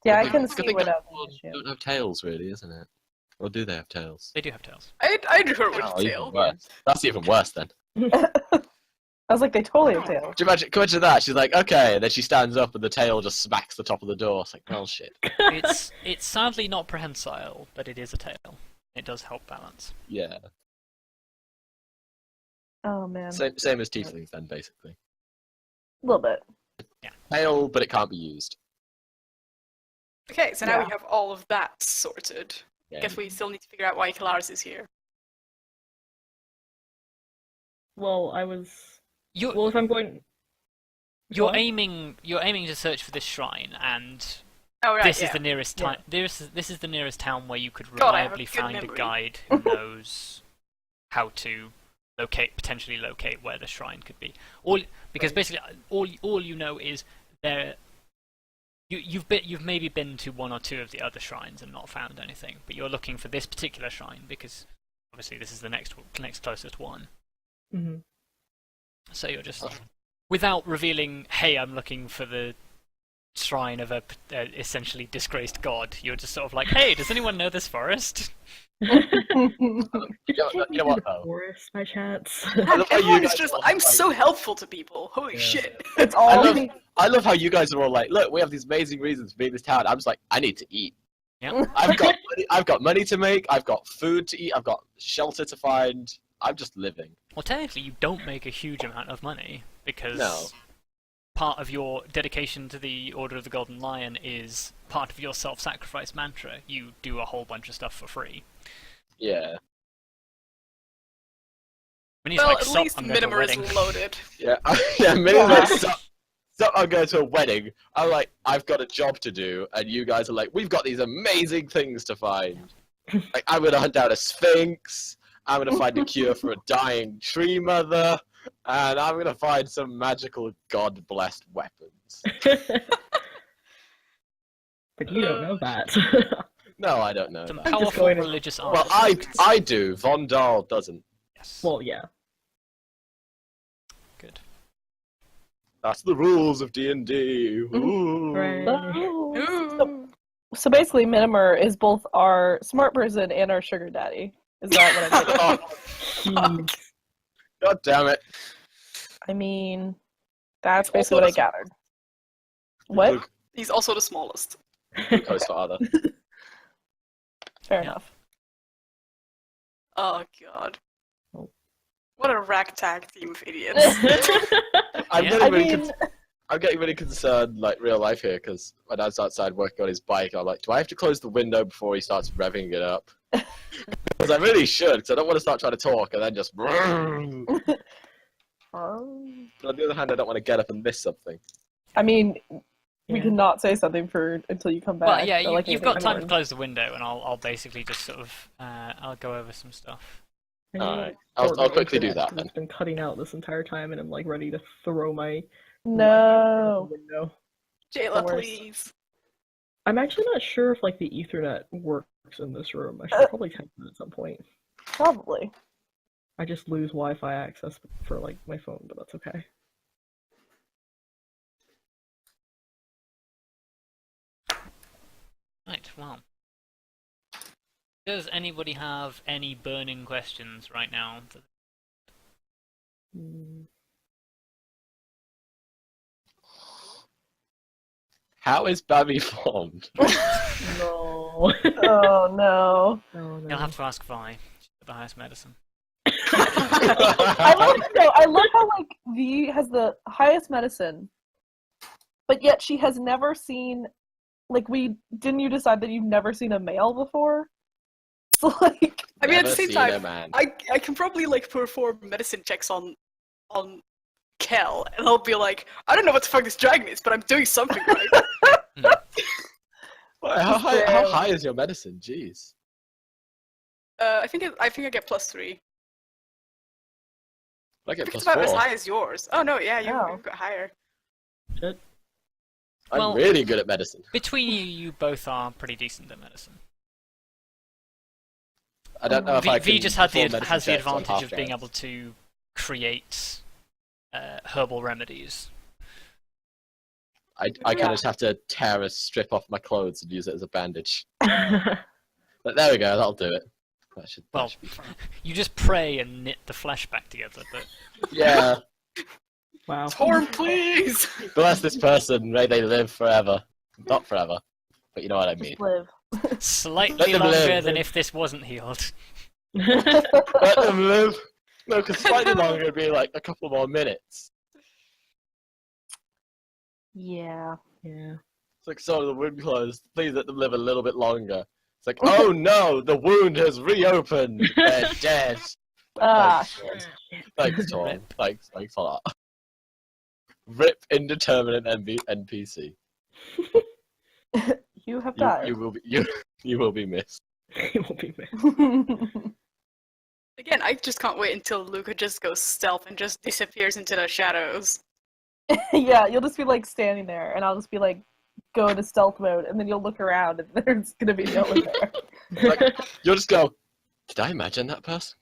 Yeah, I can see where that Well, would be an don't have tails, really, isn't it? Or do they have tails? They do have tails. I'd her with Oh, a even tail. worse. That's even worse then. issue. I was like, they totally have tails. Do you imagine that? She's like, okay, and then she stands up and the tail just smacks the top of the door. It's like, oh shit. It's sadly not prehensile, but it is a tail. It does help balance. Yeah. Oh man. Same as tieflings then, basically. A little bit. Tail, but it can't be used. Okay, so now Yeah. we have all of that sorted. Yeah. Guess we still need to figure out why Kalaris is here. Well, I was. You're, Well, if I'm going. you're What? aiming to search for this shrine, and Oh right, this yeah. is the nearest time. This is the nearest town where you could God, I have a reliably good find a memory. guide who knows how to potentially locate where the shrine could be. Because basically all you know is there. You've maybe been to one or two of the other shrines and not found anything, but you're looking for this particular shrine because obviously this is the next closest one. Hmm. So you're just, without revealing, hey, I'm looking for the shrine of a essentially disgraced god, you're just sort of like, hey, does anyone know this forest? You know what, though? Forest by chance. I love how you Everyone is guys just, are I'm like- so helpful to people. Holy Yeah. shit. It's I all love how you guys are all like, look, we have these amazing reasons to be in this town. I'm just like, I need to eat. Yeah. I've got money to make. I've got food to eat. I've got shelter to find. I'm just living. Well, technically, you don't make a huge amount of money because No. part of your dedication to the Order of the Golden Lion is part of your self-sacrifice mantra. You do a whole bunch of stuff for free. Yeah. When he's Well, like, at "Stop, least I'm going to a Minimer is wedding." loaded. Yeah. Yeah. Maybe Yeah. like, stop, I'm going to a wedding. I'm like, I've got a job to do, and you guys are like, we've got these amazing things to find. Like, I'm gonna hunt down a sphinx. I'm gonna find a cure for a dying tree mother, and I'm gonna find some magical god-blessed weapons. But you don't know that. No, I don't know. Some that. just powerful going to- religious Well, I artifacts. do. Von Dahl doesn't. Yes. Well, yeah. Good. That's the rules of D&D. Ooh. Right. So, so basically, Minimer is both our smart person and our sugar daddy. Is that what I'm getting? Oh, Jeez. God damn it. I mean, that's Also basically what I doesn't- gathered. What? Luke, He's also the smallest. Luke's father. Fair Yeah. enough. Oh god. Oh. What a ragtag team of idiots. I'm Yeah. getting I really mean, I'm getting really concerned, like, real life here, because my dad's outside working on his bike, I'm like, do I have to close the window before he starts revving it up? Because I really should, because I don't want to start trying to talk and then just... But on the other hand, I don't want to get up and miss something. I mean, we Yeah. cannot say something until you come back. Well, yeah, but, like, you've anything got time to important. close the window, and I'll basically just sort of I'll go over some stuff. I need Alright, short I'll quickly do internet that 'cause then. It's been cutting out this entire time, and I'm like ready to throw my No. window. Jayla, The worst. please. I'm actually not sure if like the Ethernet works in this room. I should probably test it at some point. Probably. I just lose Wi-Fi access for like my phone, but that's okay. Right, well. Does anybody have any burning questions right now? Mm. How is Babby formed? No. Oh no. No, no. You'll have to ask Vi. She's the highest medicine. I love how like V has the highest medicine, but yet she has never seen. Like, didn't you decide that you've never seen a male before? So like, I mean, at the Never same seen a time, man. I can probably like perform medicine checks on Kel, and I'll be like, I don't know what the fuck this dragon is, but I'm doing something right. Well, how high is your medicine? Jeez. I think I get +3. I I get think it's plus about as 4. high as yours. Oh no, yeah, you Oh. got higher. Shit. I'm Well- really good at medicine. Between you, you both are pretty decent at medicine. I don't know if I V can just has the perform medicine checks on advantage of being half-giants. able to create herbal remedies. I kind of just have to tear a strip off my clothes and use it as a bandage. But there we go, that'll do it. That should be fine. You just pray and knit the flesh back together, but Yeah. Wow. Torm, please! Bless this person, may they live forever. Not forever, but you know what I mean. just live. slightly Let them longer live. than if this wasn't healed. Let them live. No, because slightly longer would be like a couple more minutes. Yeah. Yeah. It's like, so the wound closed. Please let them live a little bit longer. It's like, oh no, the wound has reopened. They're dead. Ah, Thanks, Tom. Rip. Thanks a lot. Rip indeterminate NPC. you have died. You will be missed. He will be missed. Again, I just can't wait until Luca just goes stealth and just disappears into the shadows. Yeah, you'll just be like standing there, and I'll just be like, go into stealth mode, and then you'll look around, and there's gonna be no one there. Like, you'll just go, did I imagine that person?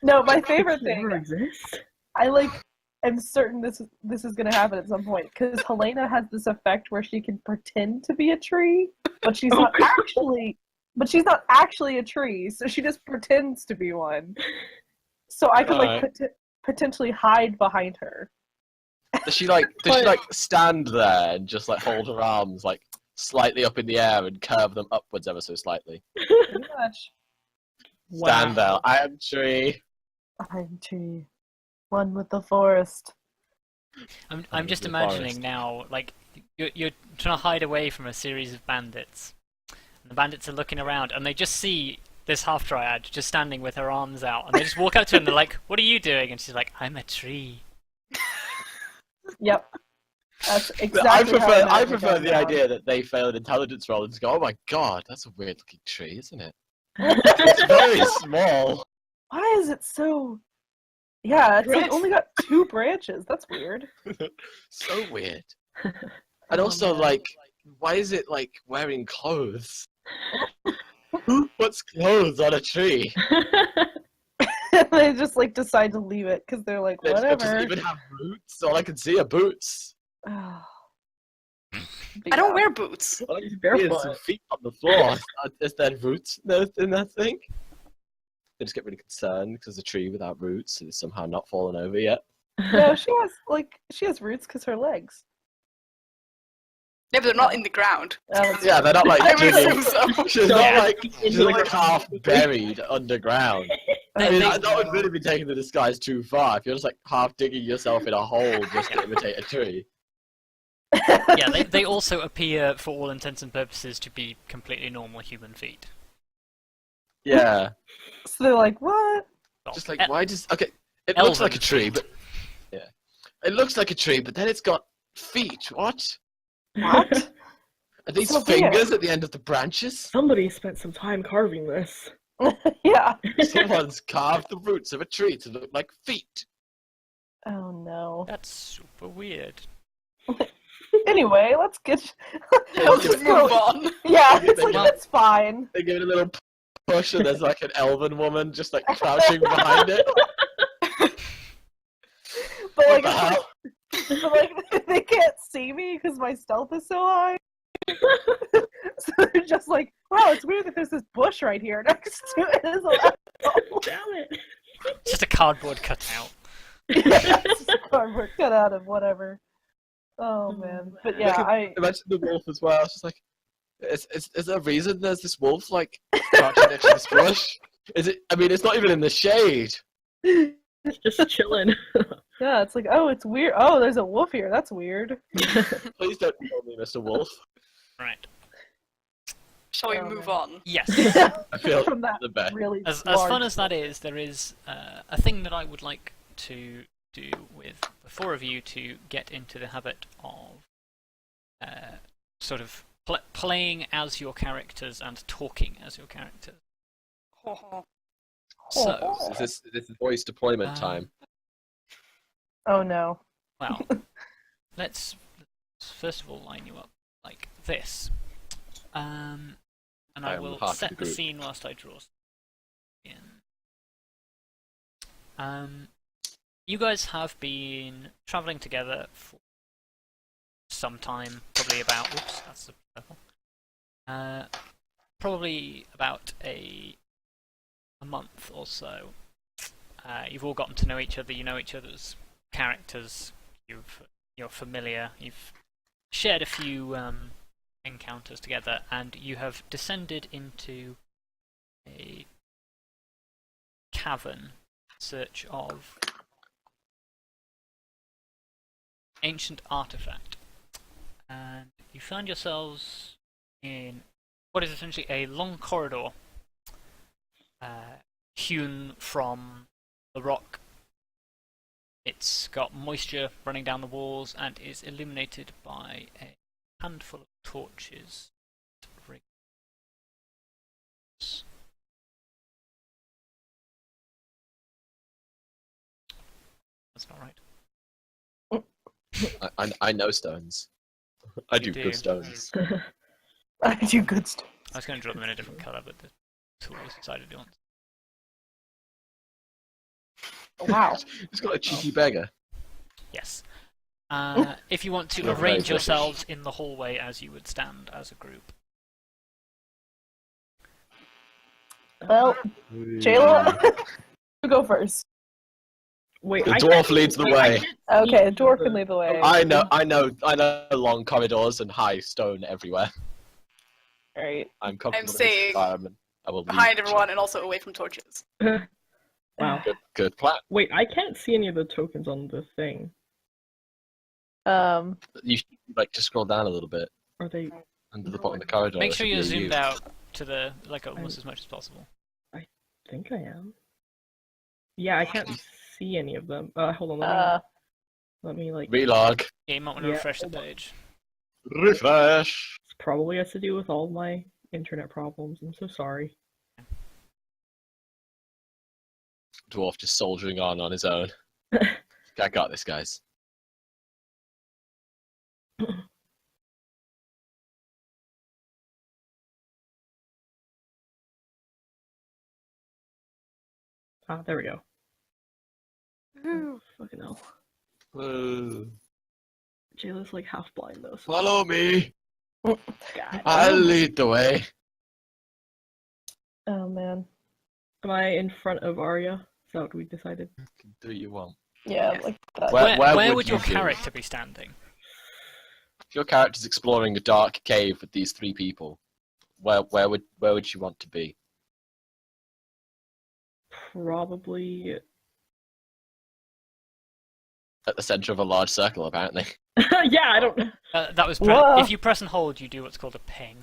No, my favorite Does it ever thing. exist? I'm certain this is gonna happen at some point because Helena has this effect where she can pretend to be a tree, but she's not actually. But she's not actually a tree, so she just pretends to be one. So I could potentially hide behind her. Does she stand there and just like hold her arms like slightly up in the air and curve them upwards ever so slightly? Pretty much. Stand there. I am tree. I'm tree, one with the forest. I'm just the imagining forest. now, like you're trying to hide away from a series of bandits. And the bandits are looking around, and they just see this half triad just standing with her arms out, and they just walk up to her and they're like, "What are you doing?" And she's like, "I'm a tree." Yep. That's exactly I prefer the idea that they fail an intelligence roll and just go, "Oh my god, that's a weird looking tree, isn't it? It's very small." Why is it so? Yeah, it's like Right. only got 2 branches. That's weird. So weird. And also, man. like, why is it like wearing clothes? Who puts clothes on a tree? They just like decide to leave it because they're like, It whatever. doesn't even have boots. All I can see are boots. I don't wear boots. All I can see is Barefoot. some feet on the floor. Is there roots in that thing? They just get really concerned because the tree without roots is somehow not fallen over yet. No, she has roots because her legs. Yeah, but they're not in the ground. Yeah, they're not like I would digging. assume so. She's not she's like half buried underground. I mean, They- that would really be taking the disguise too far. If you're just like half digging yourself in a hole just to imitate a tree. Yeah, they also appear, for all intents and purposes, to be completely normal human feet. Yeah, So they're like, what? Well, just like e- why does it looks elven like a tree, feet. but yeah, it looks like a tree, but then it's got feet. What? What? Are these So fingers at the end of the branches? Somebody spent some time carving this. Yeah. Someone's carved the roots of a tree to look like feet. Oh no. That's super weird. Anyway, let's Let's just just go. move on. Yeah, it's like Well- that's fine. They give it a little push, and there's like an elven woman just like crouching behind it. But like, What the hell? but, like they can't see me because my stealth is so high. So they're just like, wow, it's weird that there's this bush right here next to it. It's like, oh, Damn it. It's just a cardboard cutout. it's just cardboard cut out of whatever. Oh man, but yeah, I Imagine the wolf as well. It's just like, is there a reason there's this wolf like crouching next to this bush? Is it? I mean, it's not even in the shade. It's just chilling. Yeah, it's like, oh, it's weird. Oh, there's a wolf here. That's weird. Please don't kill me, Mr. Wolf. Right. Shall we Oh, move man. on? Yes. I feel From that the best. really As large fun as that is, there is a thing that I would like to do with the four of you to get into the habit of sort of playing as your characters and talking as your characters. So, This is voice deployment time. Oh no. well, let's first of all line you up like this. And I I am will half set the the group. scene whilst I draw in. You guys have been travelling together for some time, probably about. Oops, that's the purple. Probably about a month or so. You've all gotten to know each other. You know each other's characters. You're familiar. You've shared a few encounters together, and you have descended into a cavern in search of ancient artifact. And you find yourselves in what is essentially a long corridor hewn from the rock. It's got moisture running down the walls and is illuminated by a handful of torches. That's not right. I know stones. I do do. good stones. I do good stuff. I was going to draw them in a different colour, but the tool decided to do it. Wow. He's got a cheeky beggar. Yes. If you want to Not very arrange British. yourselves in the hallway as you would stand as a group. Well, Jayla, you go first. Wait, The I dwarf can't- leads the I way. can't Okay, see the dwarf the- can lead the way. I know long corridors and high stone everywhere. Alright. I'm comfortable I'm in this saying environment. I will lead Behind the everyone and also away from torches. Wow. Good plan. Wait, I can't see any of the tokens on the thing. You should like just scroll down a little bit Are they? under the bottom of the corridor. Make There sure should you're be a zoomed U. out to the almost as much as possible. I think I am. Yeah, I can't see any of them. Hold on. Let me like. Relog. Yeah, you might want to Yeah, refresh the hold on. page. Refresh. This probably has to do with all my internet problems. I'm so sorry. Dwarf just soldiering on his own. I got this, guys. There we go. Oh, fucking hell. Jayla's like half blind though. So Follow me. God. I'll lead the way. Oh man. Am I in front of Arya? Is that what we decided? Do what you want. Yeah, Yes. like that. Where would you your do? character be standing? If your character's exploring a dark cave with these three people, where would you want to be? Probably. At the center of a large circle, apparently. Yeah, I don't. That was Whoa. if you press and hold, you do what's called a ping.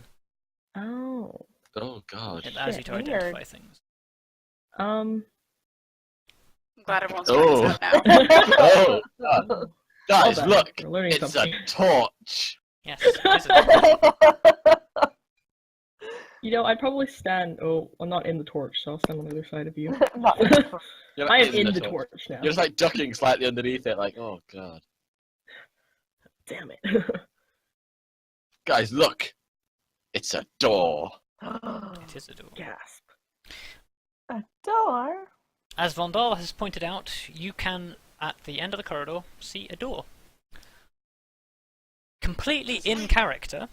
Oh. Oh god. It allows you to Shit, identify weird. things. I'm glad everyone's Oh. got this out now. Oh god. Guys, Well done. look! We're learning It's something. a torch! Yes. It is a- You know, I'd probably stand. Oh, I'm not in the torch, so I'll stand on the other side of you. Not You're I not am in the torch now. You're just like ducking slightly underneath it, like, oh god. Damn it. Guys, look! It's a door. it is a door. Gasp. A door. As Vondal has pointed out, you can, at the end of the corridor, see a door. Completely in character,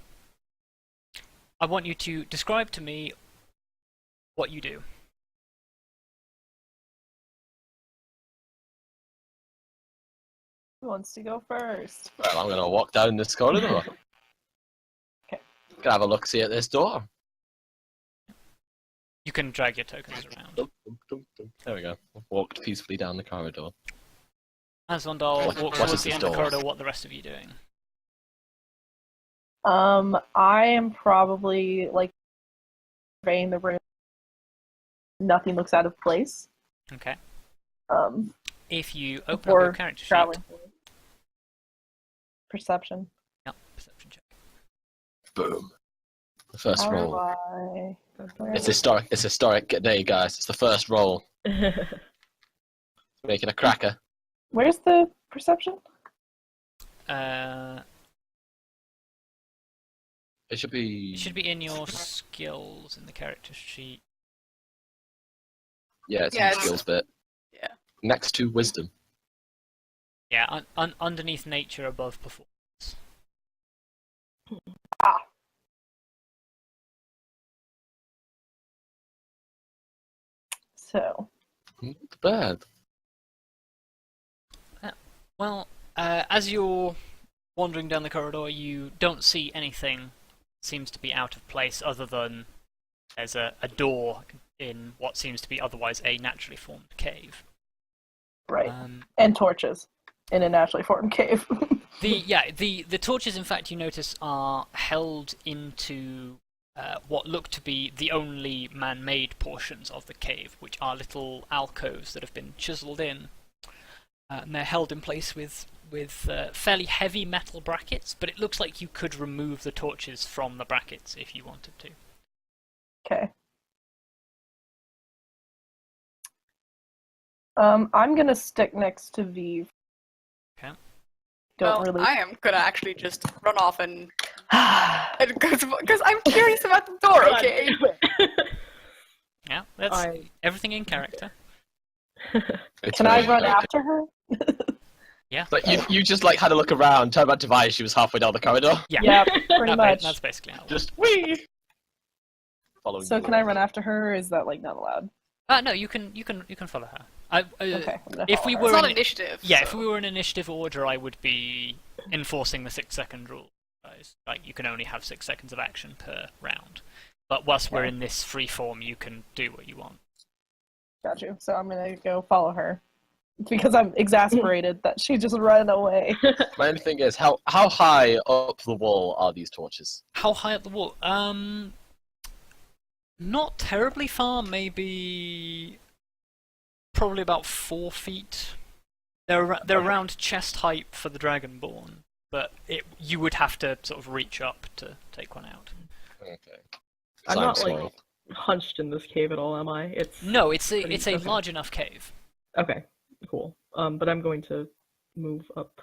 I want you to describe to me what you do. Who wants to go first? Well, I'm gonna walk down this corridor. Okay. Gonna have a look see at this door. You can drag your tokens around. Dum, dum, dum, dum. There we go. Walked peacefully down the corridor. As Vondal What- walks what towards is the this end of the door? corridor, what are the rest of you doing? I am probably like surveying the room. Nothing looks out of place. Okay. Um, If you open up before your character sheet, traveling. Perception. yep, perception check. Boom. The first How do roll. I... It's historic. It's historic. Get there, you guys. It's the first roll. Making a cracker. Where's the perception? Uh, It should be. it should be in your skills in the character sheet. Yeah, it's Yeah, in the it's- skills bit. Yeah. Next to wisdom. Yeah, underneath nature, above performance. So, Not bad. Well, as you're wandering down the corridor, you don't see anything seems to be out of place other than there's a door in what seems to be otherwise a naturally formed cave. right. Um, And torches in a naturally formed cave. the torches, in fact, you notice are held into what look to be the only man-made portions of the cave, which are little alcoves that have been chiseled in. And they're held in place with fairly heavy metal brackets, but it looks like you could remove the torches from the brackets if you wanted to. Okay. I'm gonna stick next to V. Okay. Don't Well, really. I am gonna actually just run off and because I'm curious about the door. Okay. Yeah, that's I- everything in character. It's Can I very run good. after her? Yeah. Like you just like had a look around, turned back to Vi, she was halfway down the corridor. Yeah. Yeah, pretty much. That's basically how it works. Just wee. Following. So you can I around. run after her? Or is that like not allowed? No, you can follow her. Okay. I'm gonna if follow we her. were It's not in- initiative. Yeah, so. if we were in initiative order, I would be enforcing the 6-second rule. Guys. Like, you can only have 6 seconds of action per round. But whilst we're Okay. in this free form, you can do what you want. Got you. So I'm gonna go follow her because I'm exasperated that she just ran away. My only thing is, how high up the wall are these torches? How high up the wall? Not terribly far. Maybe, probably about 4 feet. They're around chest height for the Dragonborn, but you would have to sort of reach up to take one out. Okay. I'm So not small. like hunched in this cave at all, am I? It's No, it's a Okay. large enough cave. okay, cool. But I'm going to move up.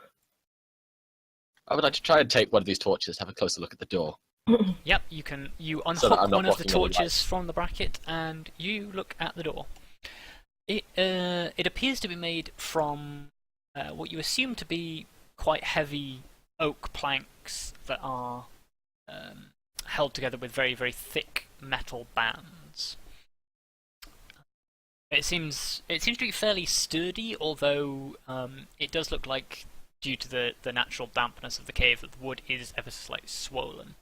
I would like to try and take one of these torches, have a closer look at the door. Yep, you unhook So that I'm not one of the blocking any torches from the bracket, and you look at the door. It appears to be made from what you assume to be quite heavy oak planks that are held together with very, very thick metal bands. It seems to be fairly sturdy, although it does look like, due to the natural dampness of the cave, that the wood is ever so slightly swollen.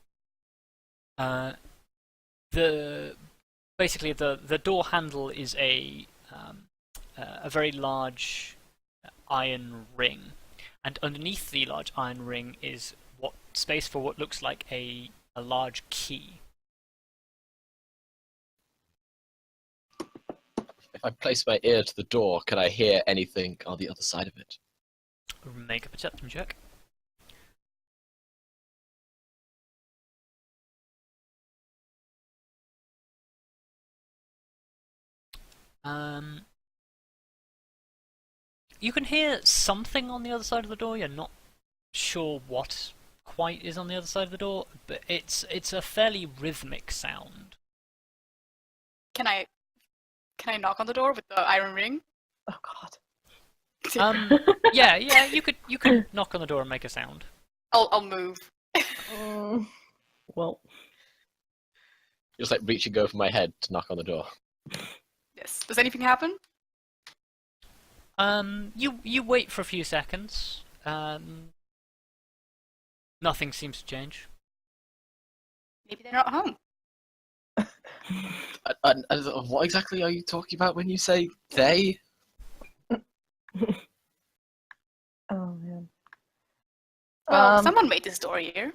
Basically the door handle is a very large iron ring, and underneath the large iron ring is space for what looks like a large key. If I place my ear to the door, can I hear anything on the other side of it? Make a perception check. You can hear something on the other side of the door. You're not sure what quite is on the other side of the door, but it's a fairly rhythmic sound. Can I knock on the door with the iron ring? Oh God. Yeah, you could knock on the door and make a sound. I'll move. Mm, Well, Just like reaching over my head to knock on the door. Yes. Does anything happen? You wait for a few seconds. Nothing seems to change. Maybe they're not home. What exactly are you talking about when you say they? Oh man. Well, someone made this door here.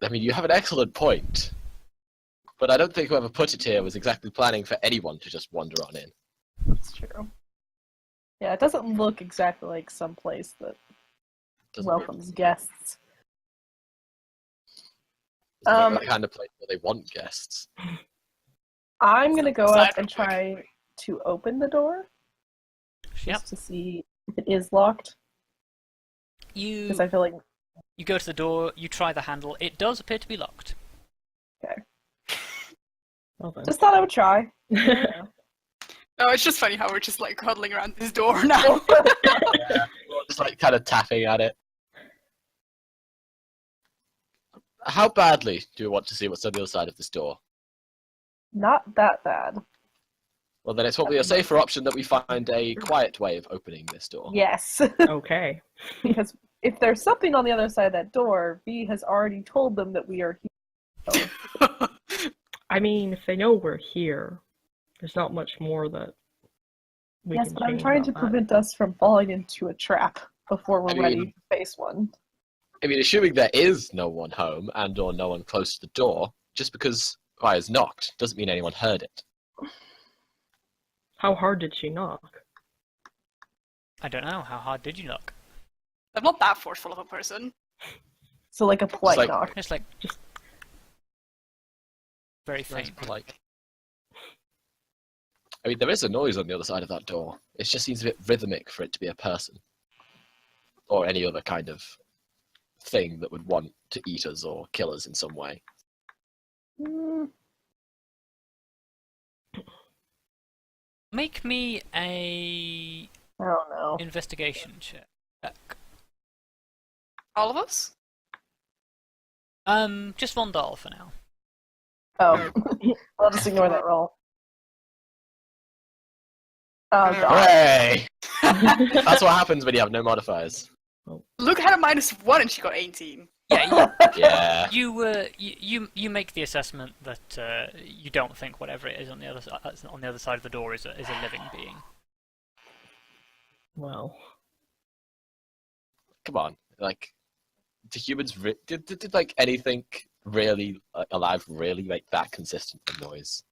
I mean, you have an excellent point, but I don't think whoever put it here was exactly planning for anyone to just wander on in. That's true. Yeah, it doesn't look exactly like some place that welcomes guests. It's not the kind of place where they want guests. I'm gonna go Aside up and from try to open the door Yep. just to see if it is locked. You Because I feel like you go to the door. You try the handle. It does appear to be locked. Well then. just thought I would try. No, it's just funny how we're just like huddling around this door now. Yeah, just like kind of tapping at it. How badly do you want to see what's on the other side of this door? Not that bad. Well, then it's probably a safer option that we find a quiet way of opening this door. Yes. Okay. Because if there's something on the other side of that door, V has already told them that we are here. So, I mean, if they know we're here, there's not much more that we yes, can but I'm change trying to about that. prevent us from falling into a trap before we're I mean- ready to face one. I mean, assuming there is no one home and or no one close to the door, just because fire's knocked doesn't mean anyone heard it. How hard did she knock? I don't know. How hard did you knock? I'm not that forceful of a person. So like a polite like- knock. It's like very faint. Like, I mean, there is a noise on the other side of that door. It just seems a bit rhythmic for it to be a person. Or any other kind of thing that would want to eat us or kill us in some way. Mm, Make me a I don't know. investigation check. All of us? Just Vondal for now. Oh. I'll just ignore that roll. Oh god. Hooray! That's what happens when you have no modifiers. Luke had a -1 and she got 18. Yeah, Yeah. you make the assessment that you don't think whatever it is on the other side of the door is a living being. Well, Come on. Like, do humans... Did like, anything really alive really make that consistent of noise?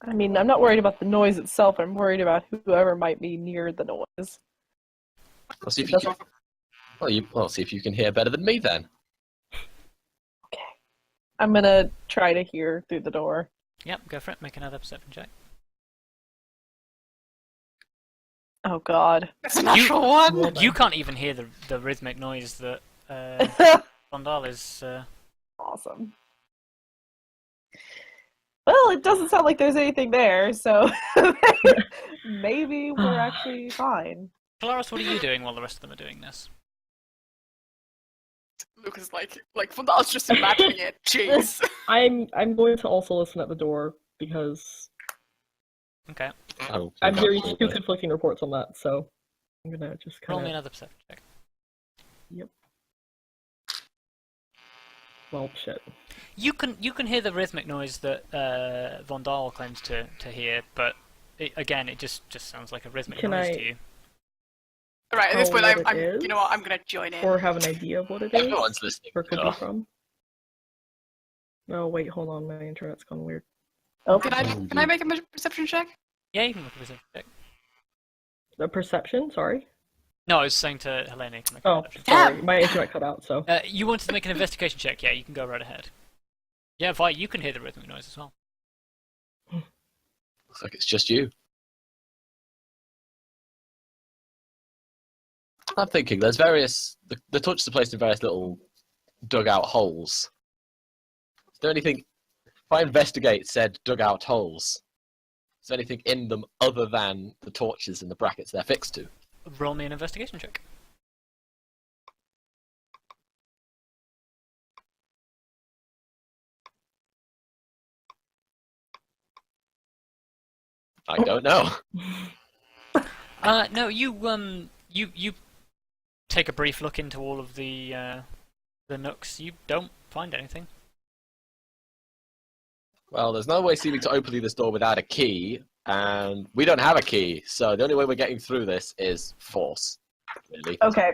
I mean, I'm not worried about the noise itself. I'm worried about whoever might be near the noise. Well, see if you can... Well, see if you can hear better than me then. Okay. I'm gonna try to hear through the door. Yep, go for it. Make another perception check. Oh god. That's a natural one! well You then. can't even hear the rhythmic noise that Vondal is. Awesome. Well, it doesn't sound like there's anything there, so maybe we're actually fine. Polaris, what are you doing while the rest of them are doing this? Luke is like Vandal's just imagining it. Jeez. I'm going to also listen at the door because Okay, Oh, I'm hearing two absolutely. conflicting reports on that, so I'm gonna just roll kind me of. another perception check. Well, shit. You can hear the rhythmic noise that Vondal claims to hear, but again, it just sounds like a rhythmic Can noise I- to you. Right, at this Oh, point, what I'm it you know what, I'm gonna join in. Or have an idea of what it is, Everyone's listening. or could Oh. be from. Oh wait, hold on, my internet's gone weird. Oh, Can I make a perception check? Yeah, you can make a perception check. The perception, sorry. No, I was saying to Helena, you can make a Oh, perception. sorry, Damn. my internet cut out. So You wanted to make an investigation check, yeah, you can go right ahead. Yeah, Vi, you can hear the rhythmic noise as well. Looks like it's just you. I'm thinking there's various... The touches are placed in various little dugout holes. Is there anything... If I investigate said dugout holes, is there anything in them other than the torches and the brackets they're fixed to? Roll me an investigation check. I don't know. No, you take a brief look into all of the nooks. You don't find anything. Well, there's no way seeming to open this door without a key, and we don't have a key, so the only way we're getting through this is force, really. Okay.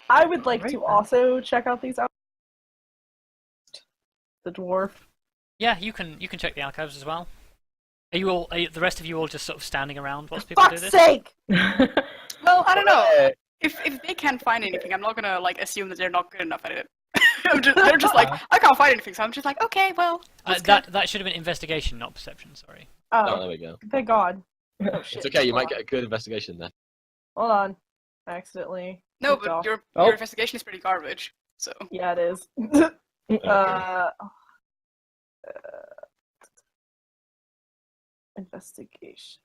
I would like Right to then. also check out these the dwarf. Yeah, you can check the alcoves as well. Are the rest of you all just sort of standing around whilst For people do fuck's this? sake! Well, I don't know. If they can't find anything, I'm not gonna like assume that they're not good enough at it. They're just like, I can't find anything, so I'm just like, okay, well. That should have been investigation, not perception. Sorry. Oh, Oh, there we go. thank God. Oh, shit. It's okay, you Hold might get a good investigation then. Hold on. I accidentally. No, clicked but off. your Oh. investigation is pretty garbage. So Yeah, it is. Investigation.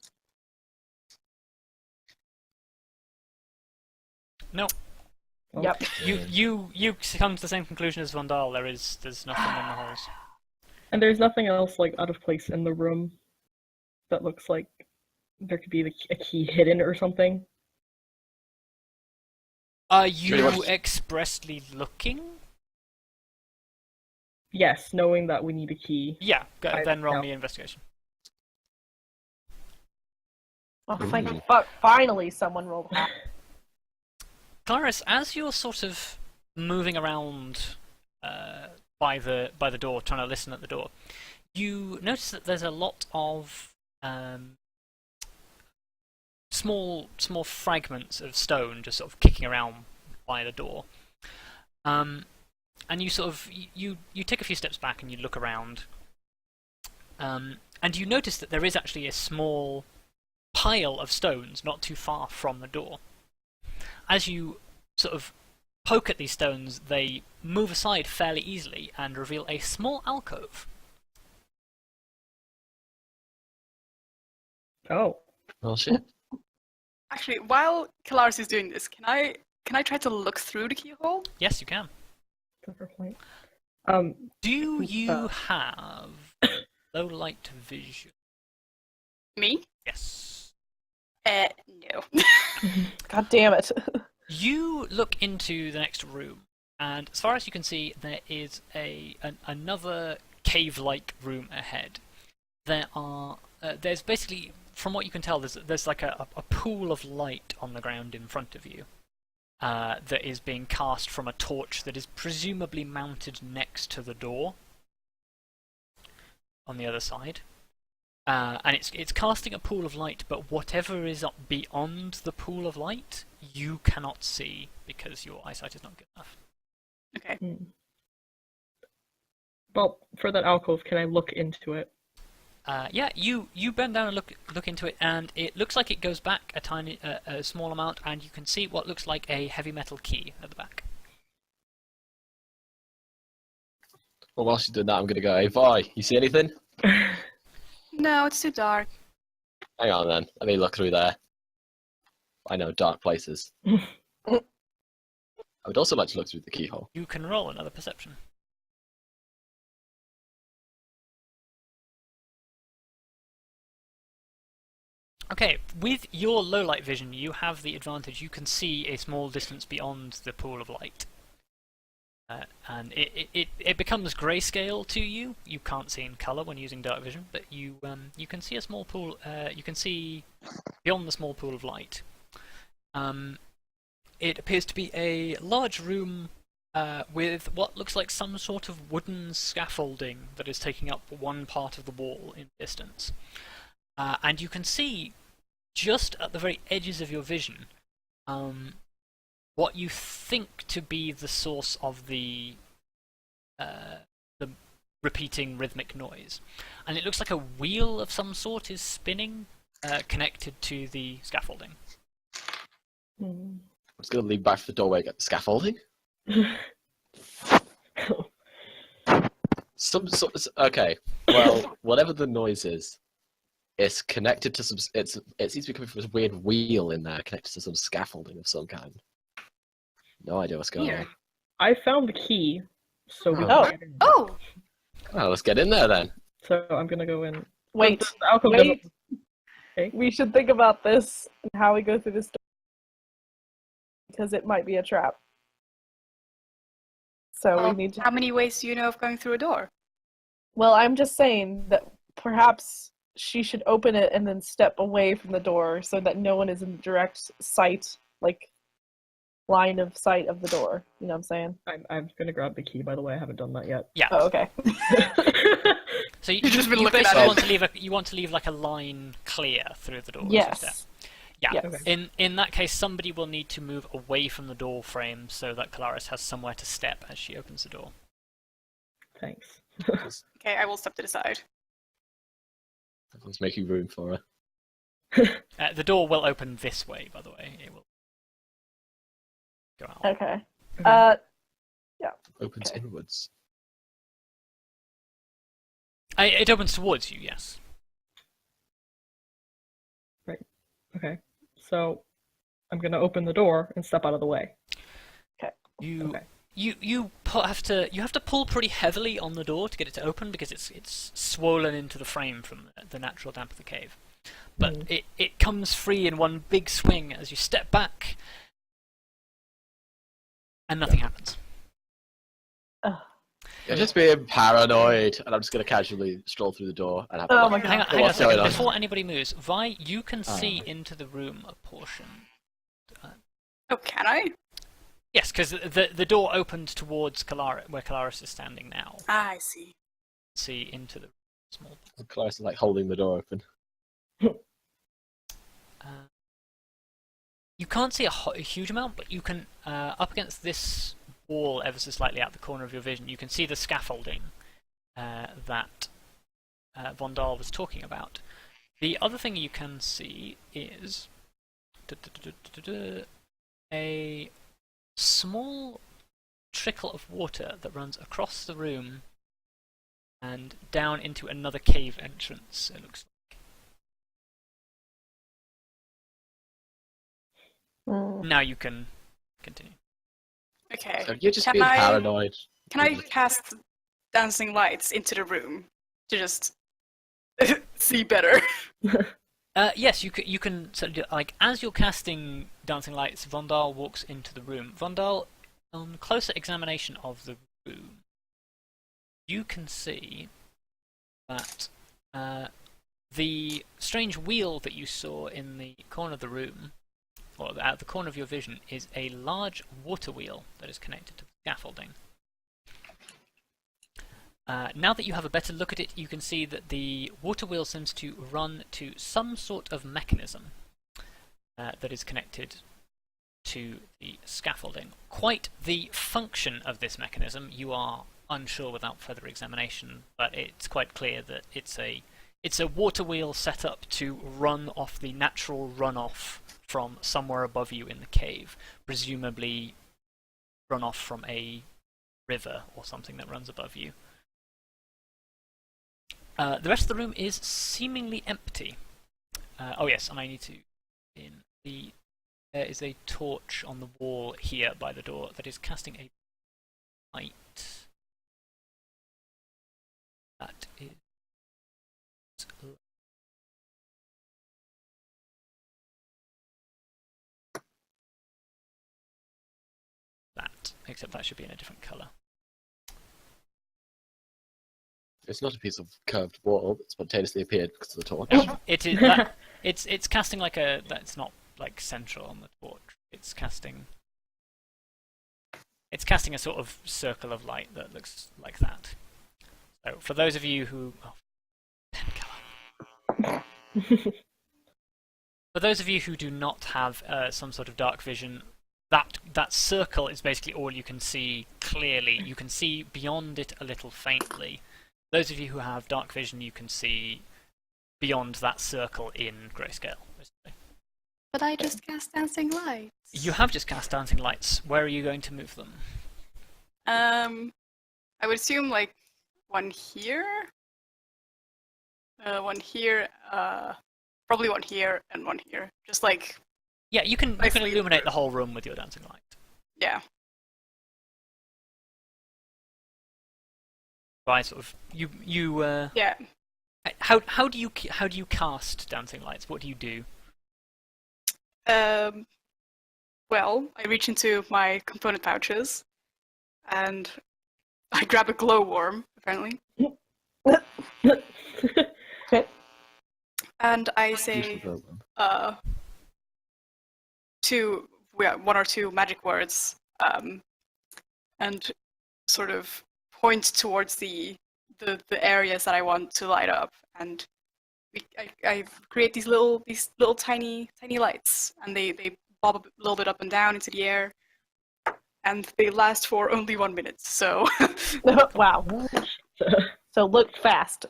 No, Yep. you come to the same conclusion as Vandal. There's nothing in the halls. And there's nothing else like out of place in the room that looks like there could be a key hidden or something. Are you Pretty much. expressly looking? Yes, knowing that we need a key. Yeah, then roll no. me investigation. Oh, thank fuck! Finally, someone rolled high. Clarice, as you're sort of moving around by the door, trying to listen at the door, you notice that there's a lot of small fragments of stone just sort of kicking around by the door. And you sort of you take a few steps back and you look around, and you notice that there is actually a small pile of stones not too far from the door. As you sort of poke at these stones, they move aside fairly easily and reveal a small alcove. Oh. Well, shit. actually, while Kalaris is doing this, can I try to look through the keyhole? Yes, you can. Clever point. Do you have low light vision? Me? Yes. No. God damn it! You look into the next room, and as far as you can see, there is another cave-like room ahead. There's basically, from what you can tell, there's like a pool of light on the ground in front of you that is being cast from a torch that is presumably mounted next to the door on the other side. And it's casting a pool of light, but whatever is up beyond the pool of light, you cannot see because your eyesight is not good enough. Okay. Well, for that alcove, can I look into it? Yeah, you bend down and look into it, and it looks like it goes back a small amount, and you can see what looks like a heavy metal key at the back. Well, while she's doing that, I'm gonna go, hey, Vi, you see anything? No, it's too dark. Hang on then, let me look through there. I know dark places. I would also like to look through the keyhole. You can roll another perception. Okay, with your low light vision, you have the advantage. You can see a small distance beyond the pool of light. And it becomes grayscale to you. You can't see in color when using dark vision, but you can see a small pool. You can see beyond the small pool of light. It appears to be a large room with what looks like some sort of wooden scaffolding that is taking up one part of the wall in distance. And you can see just at the very edges of your vision what you think to be the source of the repeating rhythmic noise. And it looks like a wheel of some sort is spinning, connected to the scaffolding. I'm just gonna lean back to the doorway and get the scaffolding. Okay, well, whatever the noise is, it's connected to some. It seems to be coming from this weird wheel in there, connected to some scaffolding of some kind. No idea what's going on. I found the key, so we Oh. can get in. Oh! Well, let's get in there then. So I'm gonna go in. Wait, The alcove wait. doesn't- Okay. We should think about this and how we go through this door because it might be a trap. So we need to. How many ways do you know of going through a door? Well, I'm just saying that perhaps she should open it and then step away from the door so that no one is in direct sight, like line of sight of the door. You know what I'm saying? I'm gonna grab the key, by the way. I haven't done that yet. Yeah. Oh, okay. just So you been looking basically at want to leave you want to leave like a line clear through the door. as you step. Yes. Yeah. Yes. Okay. In that case, somebody will need to move away from the door frame so that Calaris has somewhere to step as she opens the door. Thanks. Okay, I will step to the side. Everyone's making room for her. The door will open this way, by the way. It will go out. Okay. Opens Okay. inwards. It opens towards you, yes. Okay. So I'm gonna open the door and step out of the way. You Okay. you have to pull pretty heavily on the door to get it to open because it's swollen into the frame from the natural damp of the cave. But it comes free in one big swing as you step back, and nothing happens. You're just being paranoid, and I'm just going to casually stroll through the door and have a Oh look. my God. Hang on a What's second. going on? Before anybody moves, Vi, you can see into the room a portion. Oh, can I? Yes, because the door opened towards Calaris, where Calaris is standing now. Ah, I see. See into the small. Clarice is like holding the door open. You can't see a huge amount, but you can, up against this wall ever so slightly out the corner of your vision, you can see the scaffolding that Vondal was talking about. The other thing you can see is a small trickle of water that runs across the room and down into another cave entrance, it looks like. Now you can continue. Okay. So you're just Can being I- paranoid. Can I cast dancing lights into the room to just see better? Yes, you can sort of do, like as you're casting dancing lights, Vondal walks into the room. Vondal, on closer examination of the room, you can see that the strange wheel that you saw in the corner of the room, or at the corner of your vision, is a large water wheel that is connected to the scaffolding. Now that you have a better look at it, you can see that the water wheel seems to run to some sort of mechanism that is connected to the scaffolding. Quite the function of this mechanism you are unsure without further examination, but it's quite clear that it's a water wheel set up to run off the natural runoff from somewhere above you in the cave, presumably runoff from a river or something that runs above you. The rest of the room is seemingly empty. Oh yes, and I need to... There is a torch on the wall here by the door that is casting a light. That is... that, except that should be in a different colour. It's not a piece of curved wall that spontaneously appeared because of the torch. It is. It's casting like a. That's not like central on the torch. It's casting. It's casting a sort of circle of light that looks like that. So for those of you who, pen colour. For those of you who do not have some sort of dark vision, that circle is basically all you can see clearly. You can see beyond it a little faintly. Those of you who have dark vision, you can see beyond that circle in grayscale. But I just cast dancing lights. You have just cast dancing lights. Where are you going to move them? I would assume like one here, probably one here and one here. Just like Yeah, you can Basically- illuminate the whole room with your dancing light. yeah. By sort of you Yeah. how do you cast dancing lights? What do you do? Well, I reach into my component pouches and I grab a glowworm, apparently. And I Useful say program. one or two magic words, and sort of point towards the areas that I want to light up, and I create these little tiny lights, and they bob a little bit up and down into the air, and they last for only 1 minute. So Wow. So look fast.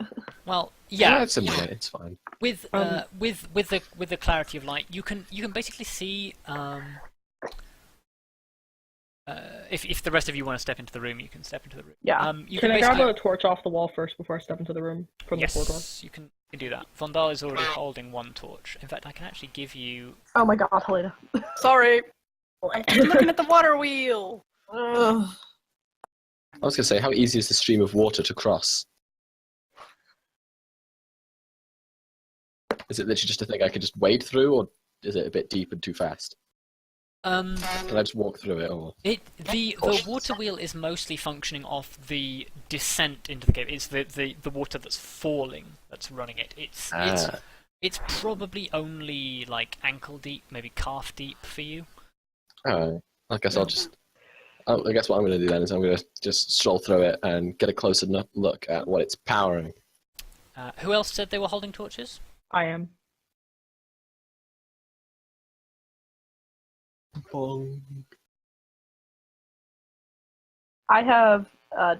Well, Yeah, yeah. it's a minute. It's fine. With the clarity of light, you can basically see. If the rest of you want to step into the room, you can step into the room. Yeah. You Can I basically... grab a torch off the wall first before I step into the room from the corridor? Yes, you can do that. Vondal is already holding one torch. In fact, I can actually give you. Oh my god, Helena. sorry, I'm just looking at the water wheel. Ugh. I was gonna say, how easy is the stream of water to cross? Is it literally just a thing I can just wade through, or is it a bit deep and too fast? Can I just walk through it, or? The water wheel is mostly functioning off the descent into the cave. It's the water that's falling that's running it. It's probably only like ankle deep, maybe calf deep for you. Alright. I guess I guess what I'm gonna do then is I'm gonna just stroll through it and get a closer look at what it's powering. Who else said they were holding torches? I am. I have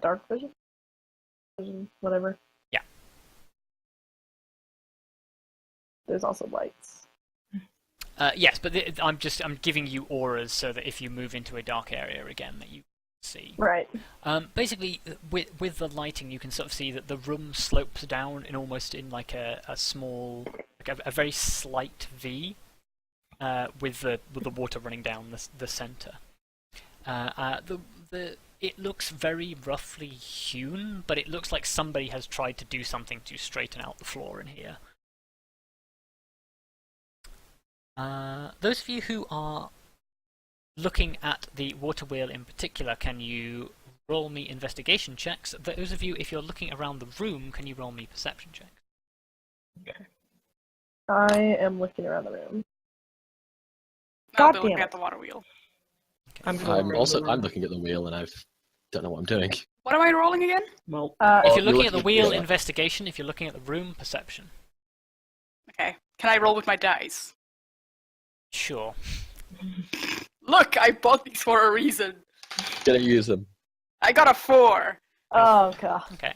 dark vision, whatever. Yeah. There's also lights. Yes, but I'm giving you auras so that if you move into a dark area again, that you see. Right. Basically, with the lighting, you can sort of see that the room slopes down in almost in like a small, like a very slight V, with the water running down the center. It looks very roughly hewn, but it looks like somebody has tried to do something to straighten out the floor in here. Those of you who are looking at the water wheel in particular, can you roll me investigation checks? Those of you, if you're looking around the room, can you roll me perception checks? Okay. I am looking around the room. I'll God be damn looking it. at the water wheel. I'm looking at the wheel and don't know what I'm doing. What am I rolling again? Well, If you're you're looking at the wheel, yeah. investigation. If you're looking at the room, perception. Okay. Can I roll with my dice? Sure. Look, I bought these for a reason. Gonna use them. I got a 4. Oh god. Okay.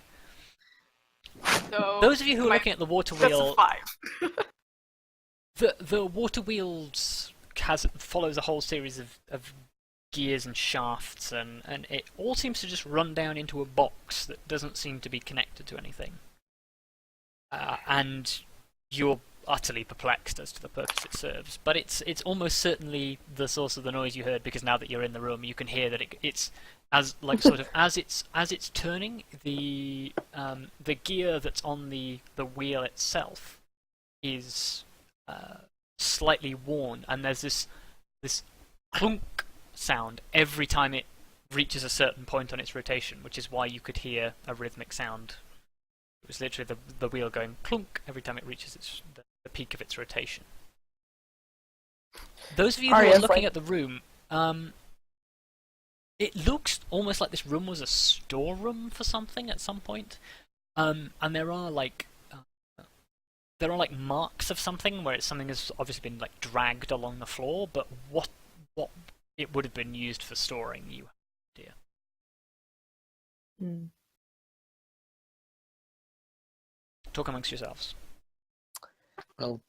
So Those of you who are my- looking at the water that's a wheel, 5. the water wheels follows a whole series of gears and shafts, and it all seems to just run down into a box that doesn't seem to be connected to anything. And you're utterly perplexed as to the purpose it serves. But it's almost certainly the source of the noise you heard, because now that you're in the room, you can hear that it's as like sort of as it's turning, the gear that's on the wheel itself is slightly worn, and there's this clunk sound every time it reaches a certain point on its rotation, which is why you could hear a rhythmic sound. It was literally the wheel going clunk every time it reaches the peak of its rotation. Those of you who are looking at the room, it looks almost like this room was a storeroom for something at some point, and there are like marks of something where something has obviously been like dragged along the floor, but what it would have been used for storing, you have no idea. Talk amongst yourselves. Well,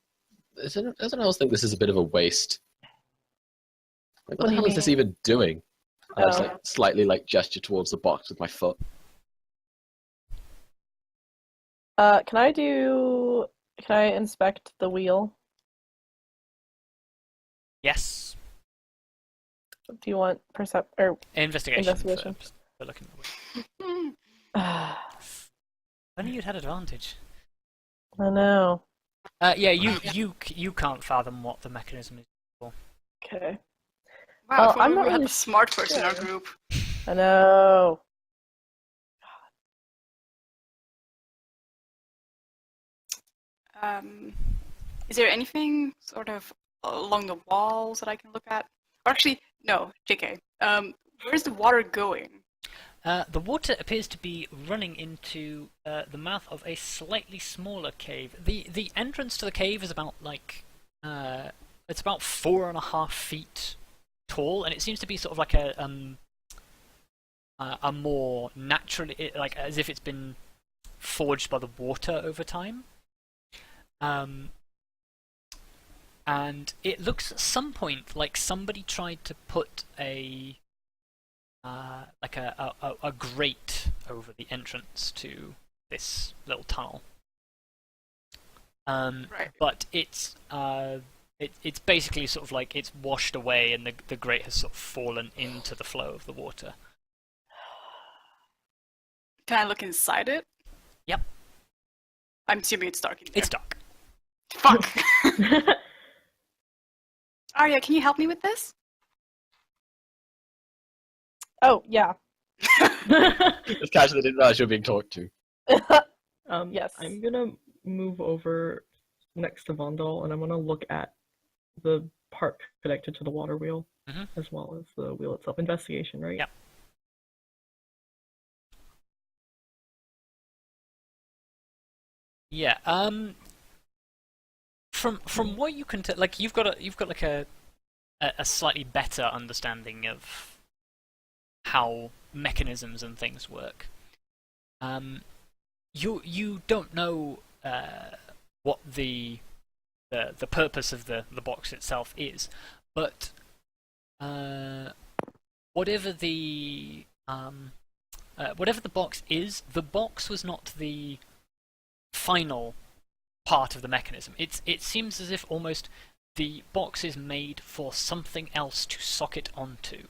doesn't anyone else think this is a bit of a waste? Like, what the hell is this even doing? I just slightly gesture towards the box with my foot. Can I inspect the wheel? Yes. Do you want or Investigation. Investigation. For looking at the wheel. Only you'd had advantage. I know. Yeah, you can't fathom what the mechanism is for. Okay. Wow, I'm I'm not not really the smart person in our sure. group. I know. Is there anything sort of along the walls that I can look at? Or actually, no, JK. Where's the water going? The water appears to be running into the mouth of a slightly smaller cave. The entrance to the cave is about it's about 4.5 feet tall, and it seems to be sort of like a more naturally, like as if it's been forged by the water over time. And it looks at some point like somebody tried to put a grate over the entrance to this little tunnel. Right. But it's basically sort of like it's washed away, and the grate has sort of fallen into the flow of the water. Can I look inside it? Yep. I'm assuming it's dark in there. It's dark. Fuck! Arya, can you help me with this? Oh, yeah. Just casually didn't realize you were being talked to. Yes. I'm gonna move over next to Vondal, and I'm gonna look at the part connected to the water wheel, as well as the wheel itself. Investigation, right? Yep. Yeah. From what you can tell, like you've got like a slightly better understanding of how mechanisms and things work. You don't know what the purpose of the box itself is, but whatever the box is, the box was not the final part of the mechanism. It seems as if almost the box is made for something else to socket onto.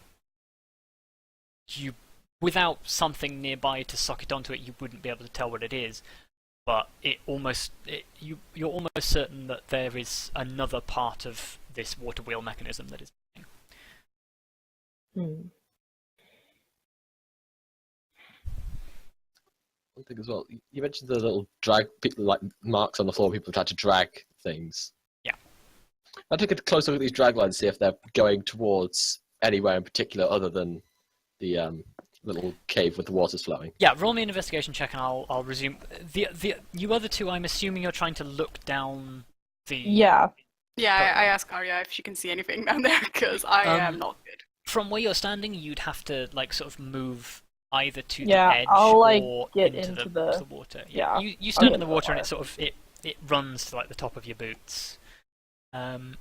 Without something nearby to socket onto it, you wouldn't be able to tell what it is. But you're almost certain that there is another part of this water wheel mechanism that is. One thing as well, you mentioned the little drag like marks on the floor. People have tried to drag things. Yeah. I'll take a close look at these drag lines, see if they're going towards anywhere in particular other than the little cave with the waters flowing. Yeah, roll me an investigation check, and I'll resume. You other two, I'm assuming you're trying to look down the. Yeah. Yeah, I asked Arya if she can see anything down there, because I am not good. From where you're standing, you'd have to like sort of move either to the Yeah, edge I'll, like, or get into into the water. yeah, You stand I'll in the get water, and the it sort of it runs to like the top of your boots. You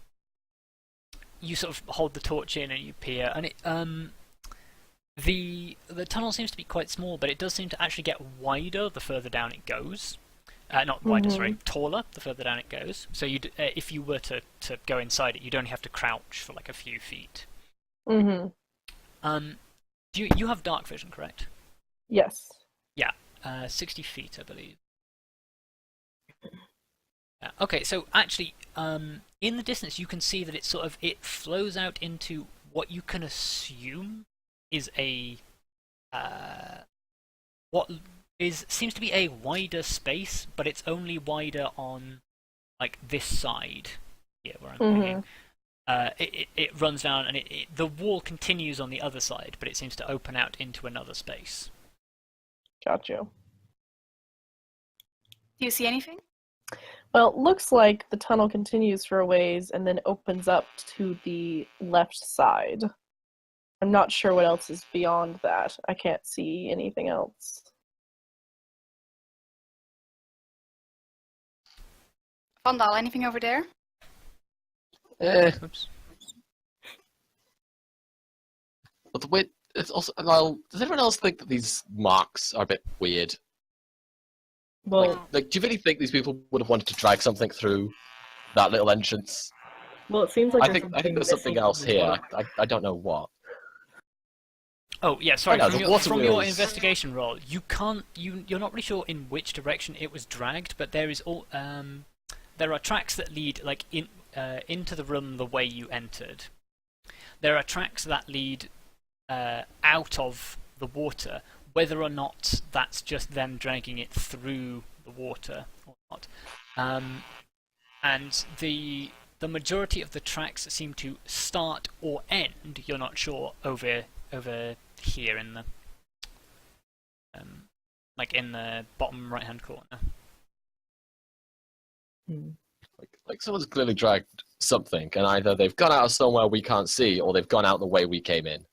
sort of hold the torch in and you peer, and it the tunnel seems to be quite small, but it does seem to actually get wider the further down it goes. Not wider, sorry, taller the further down it goes. So if you were to go inside it, you'd only have to crouch for like a few feet. Mm-hmm. You have dark vision, correct? Yes. Yeah, 60 feet, I believe. Okay, so actually, in the distance, you can see that it flows out into what you can assume is seems to be a wider space, but it's only wider on like this side here where I'm thinking. It runs down, and the wall continues on the other side, but it seems to open out into another space. Gotcha. Do you see anything? Well, it looks like the tunnel continues for a ways and then opens up to the left side. I'm not sure what else is beyond that. I can't see anything else. Vondal, anything over there? Oops. But the way it's also, well, does anyone else think that these marks are a bit weird? Well, Like, do you really think these people would have wanted to drag something through that little entrance? well, it seems like I think there's something else here. I don't know what. Oh yeah, sorry. I know, From, the your, water from your wheels. investigation roll, you're not really sure in which direction it was dragged, but there are tracks that lead like into the room the way you entered. There are tracks that lead out of the water. Whether or not that's just them dragging it through the water or not, And the majority of the tracks seem to start or end. You're not sure over here in the like in the bottom right hand corner. Like someone's clearly dragged something, and either they've gone out of somewhere we can't see, or they've gone out the way we came in.